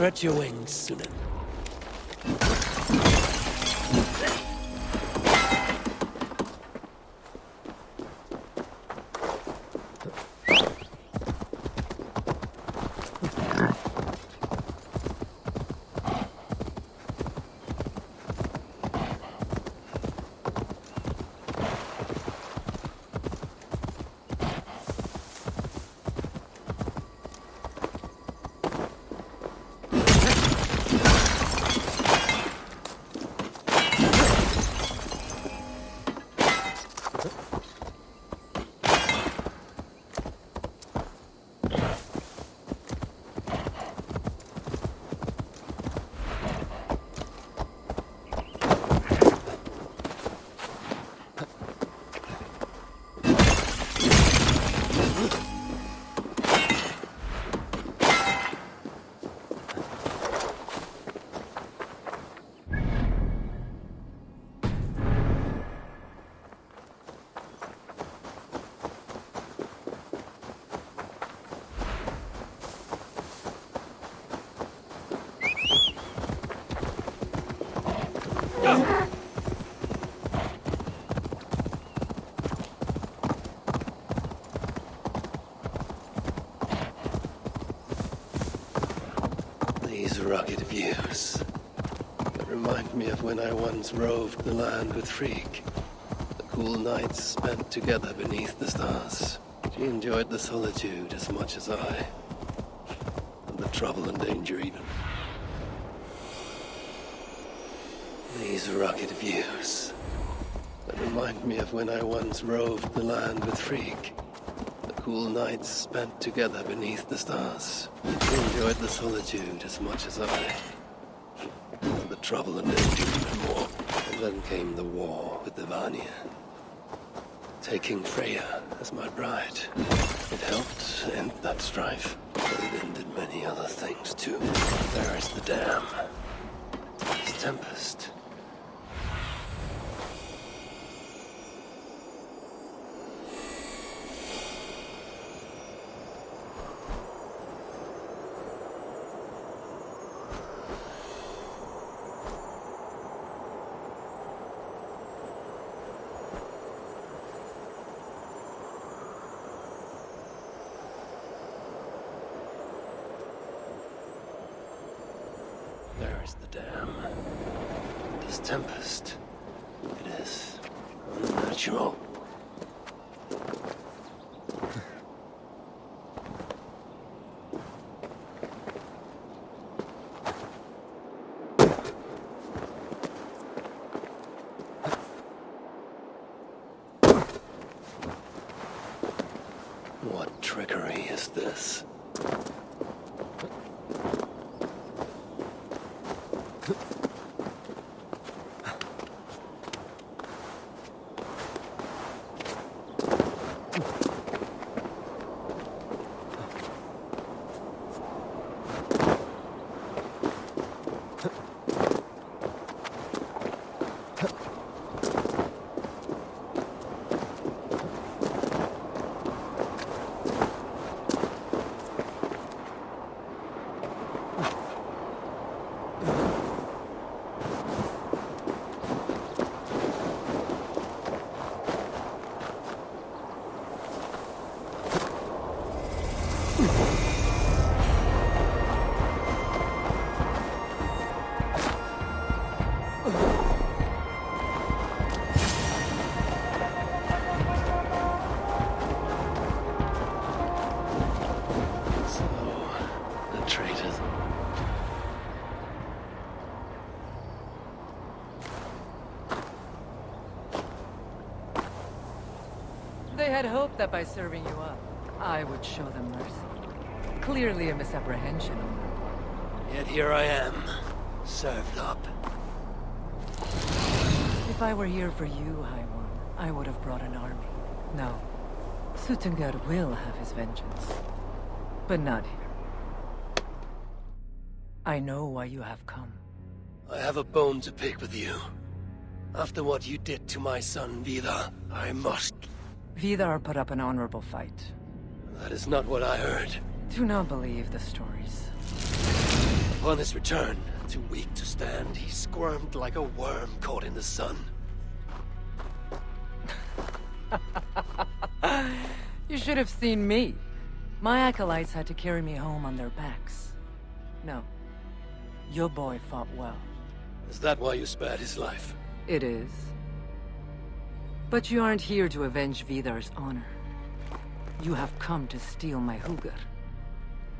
Spread your wings, Sunan. These rugged views that remind me of when I once roved the land with Frigg. The cool nights spent together beneath the stars. She enjoyed the solitude as much as I. And the trouble and danger even. These rugged views that remind me of when I once roved the land with Frigg. The cool nights spent together beneath the stars. She enjoyed the solitude as much as I. And the trouble and danger even more. And then came the war with the Vanir. Taking Freya as my bride. It helped end that strife. But it ended many other things too. There is the dam. This tempest. There is the dam. This tempest. It is unnatural. What trickery is this? They had hoped that by serving you up, I would show them mercy. Clearly a misapprehension on their part. Yet here I am, served up. If I were here for you, High One, I would have brought an army. No. Suttungr will have his vengeance. But not here. I know why you have come. I have a bone to pick with you. After what you did to my son, Vidar, I must... Vidar put up an honorable fight. That is not what I heard. Do not believe the stories. Upon his return, too weak to stand, he squirmed like a worm caught in the sun. You should have seen me. My acolytes had to carry me home on their backs. No. Your boy fought well. Is that why you spared his life? It is. But you aren't here to avenge Vidar's honor. You have come to steal my Hugr.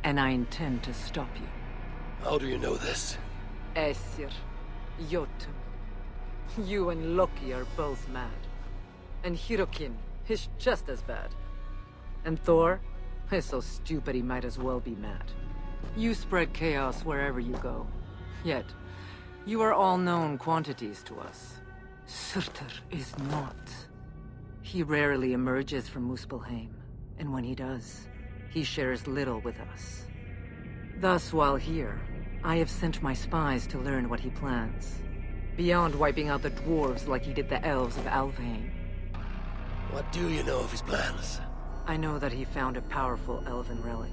And I intend to stop you. How do you know this? Aesir, Jotun. You and Loki are both mad. And Hirokin is just as bad. And Thor is so stupid he might as well be mad. You spread chaos wherever you go. Yet, you are all known quantities to us. Surtur is not. He rarely emerges from Muspelheim, and when he does, he shares little with us. Thus, while here, I have sent my spies to learn what he plans. Beyond wiping out the dwarves like he did the elves of Alfheim. What do you know of his plans? I know that he found a powerful elven relic,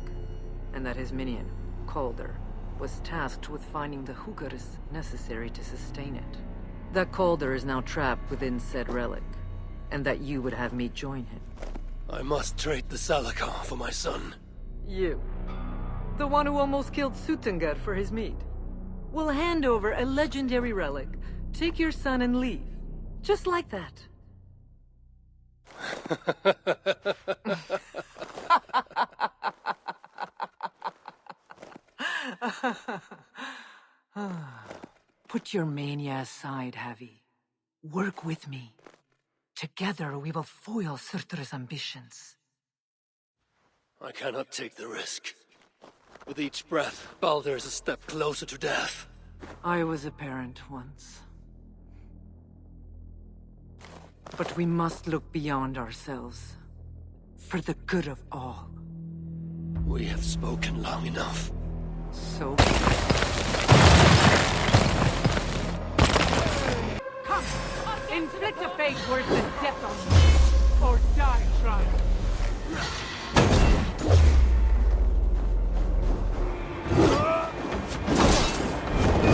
and that his minion, Calder, was tasked with finding the Hugrs necessary to sustain it. That Calder is now trapped within said relic, and that you would have me join him. I must trade the Salakar for my son. You? The one who almost killed Suttungr for his meat? Will hand over a legendary relic, take your son and leave. Just like that. Put your mania aside, Havi. Work with me. Together we will foil Surtur's ambitions. I cannot take the risk. With each breath, Baldur is a step closer to death. I was a parent once. But we must look beyond ourselves. For the good of all. We have spoken long enough. So? Come! Inflict a fate worse than death on you! Or die trying!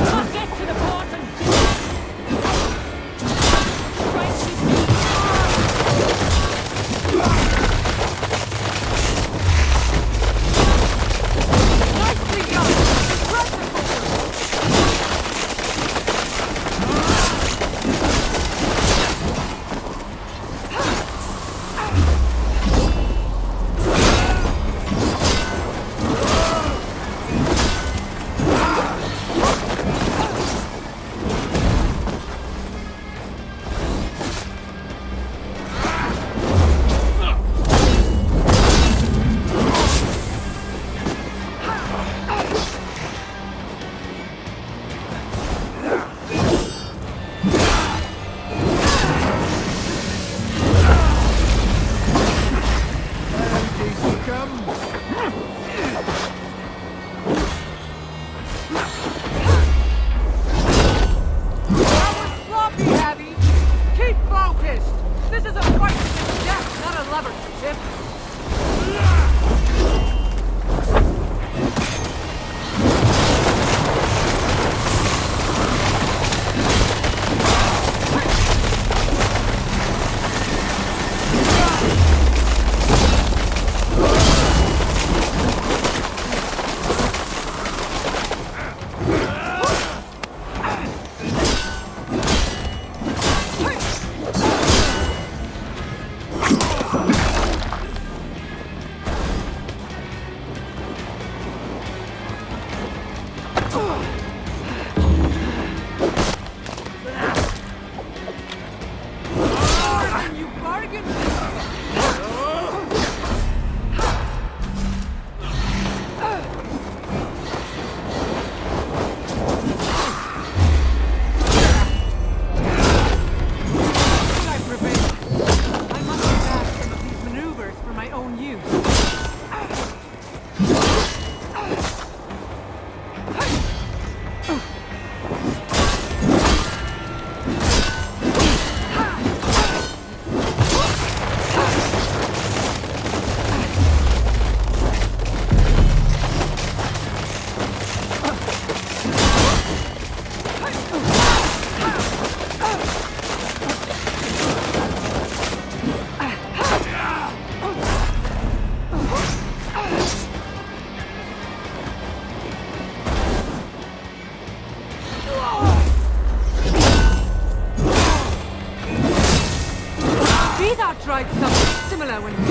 I'll get to the bottom! Nicely done!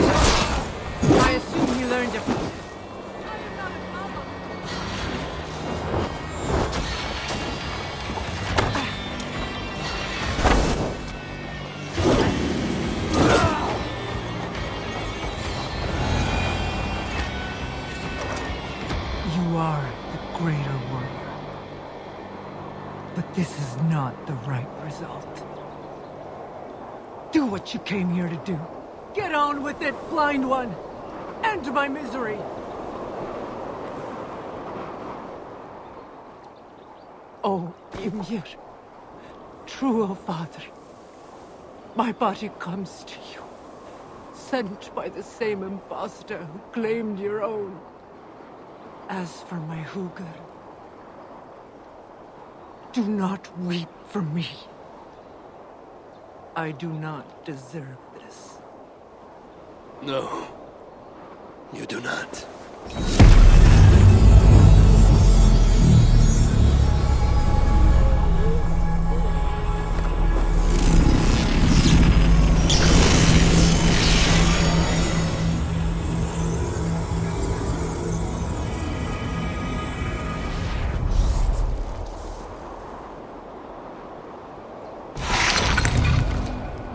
I assume he learned it from this. You are the greater warrior. But this is not the right result. Do what you came here to do. Get on with it, blind one! End my misery! Oh, Ymir. True, O Father. My body comes to you. Sent by the same impostor who claimed your own. As for my Hugr, do not weep for me. I do not deserve this. No, you do not.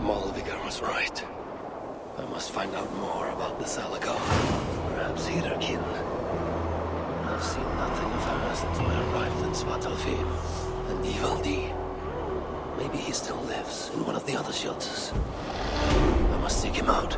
Malvigr was right. I must find out more about the Salagar. Perhaps Hiderkin. I've seen nothing of her since my arrival in Svartalfheim. An evil deed. Maybe he still lives in one of the other shelters. I must seek him out.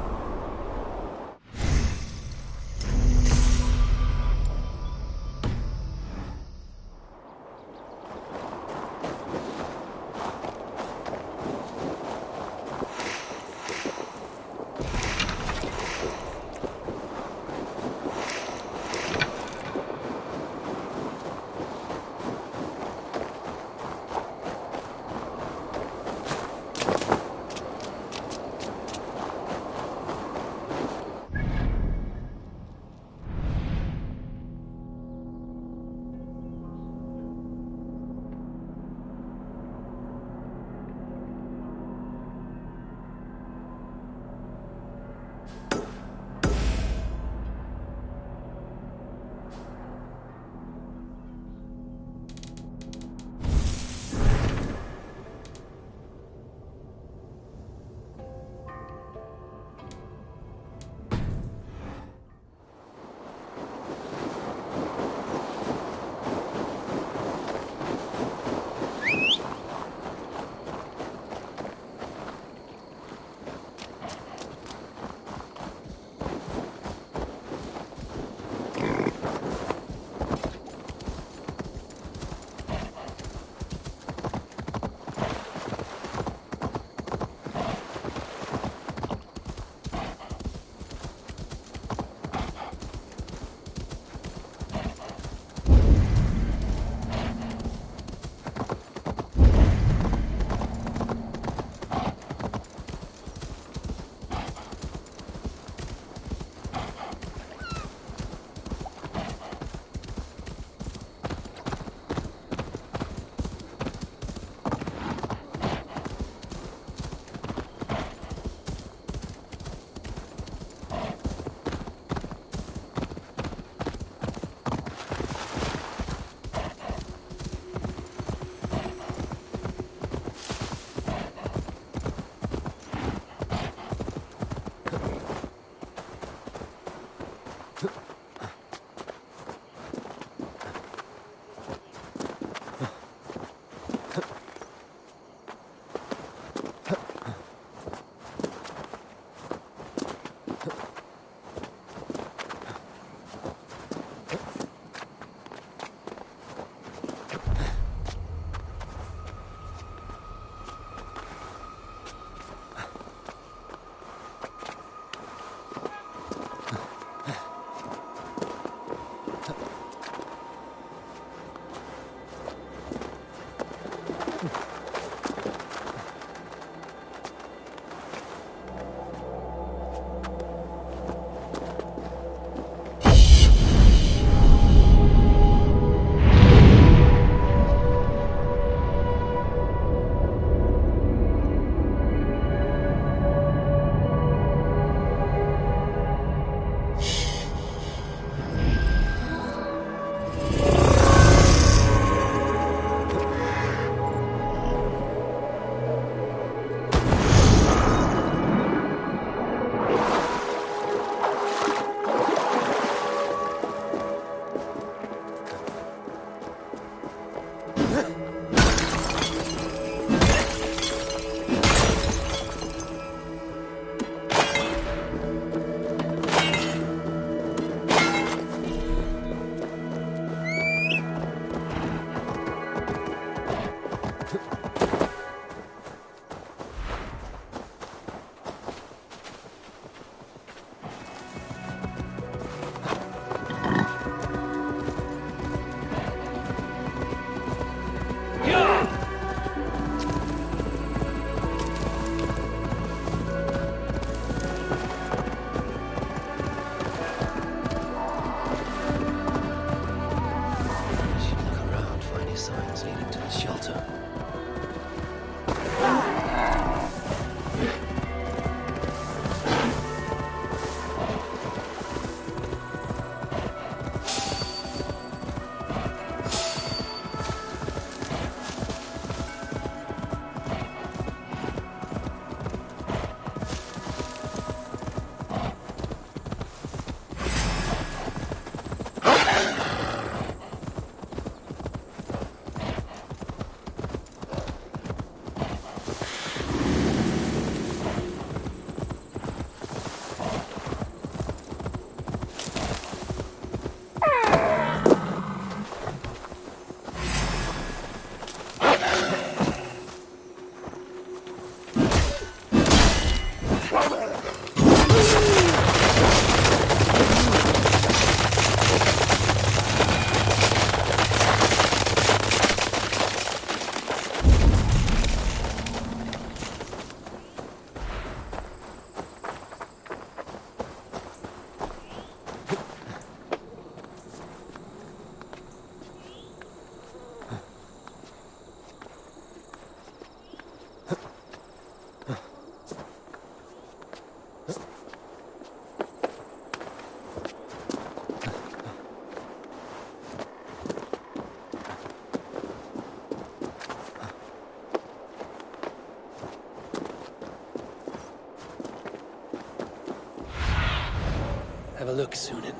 Have a look, Sunan.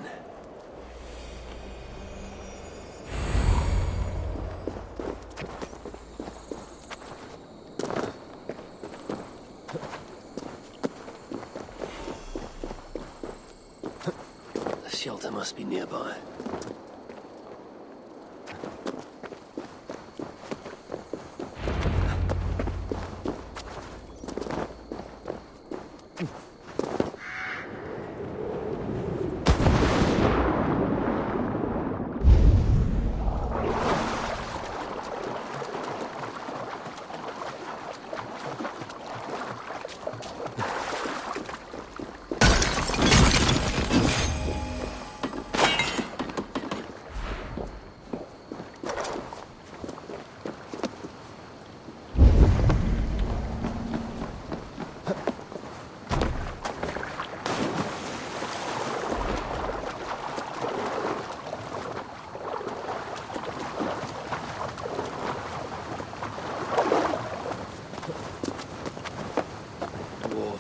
The shelter must be nearby.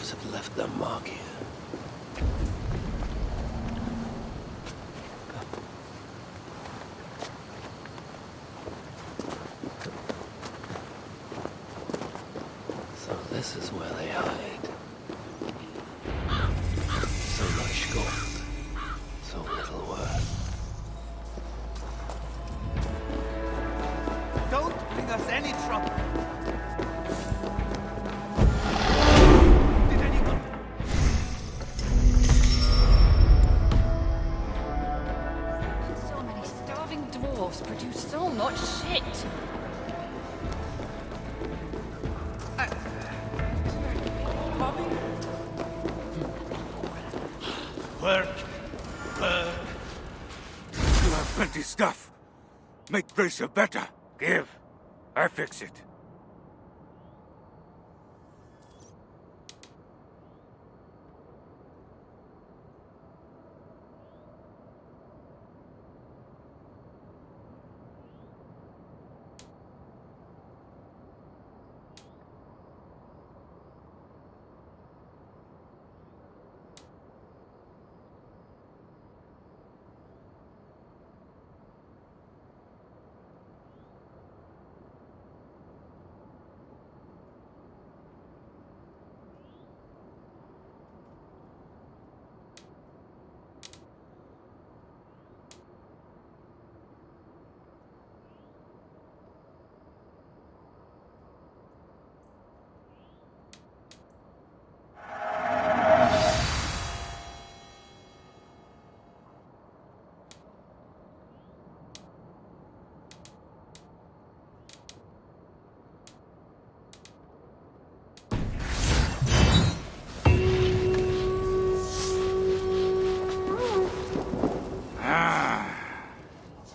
Have left their mark here. So this is where they hide. So much gold, so little worth. Don't bring us any trouble. Produce so much shit. Work. You have plenty stuff. Make Bracer better. Give. I fix it.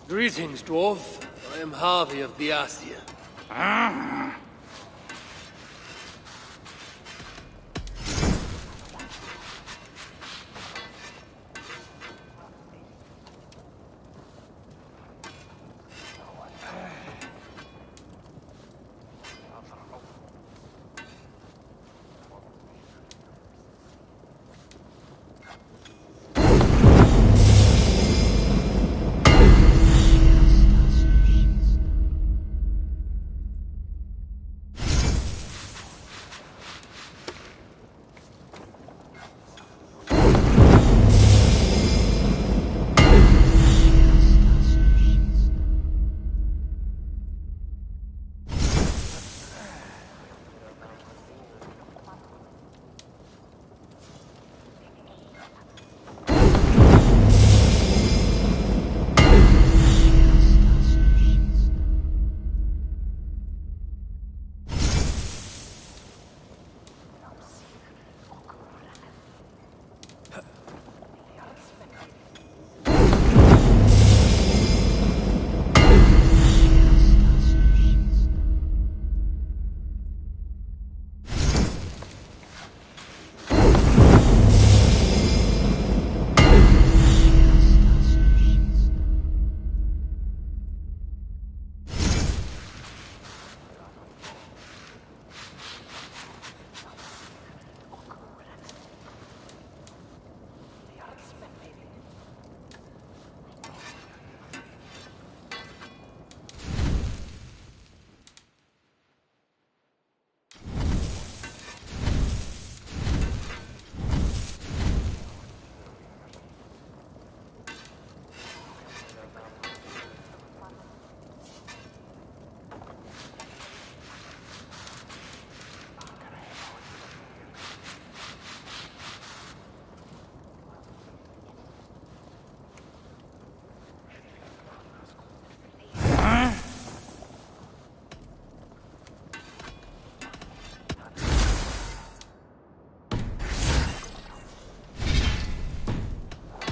Greetings, dwarf. I am Harvey of Biasia.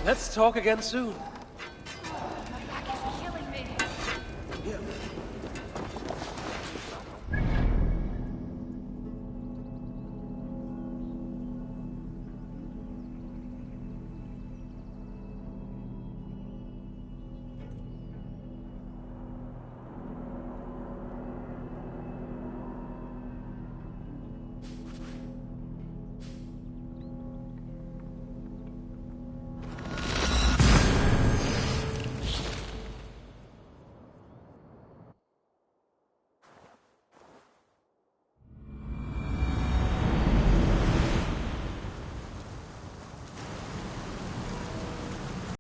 Let's talk again soon.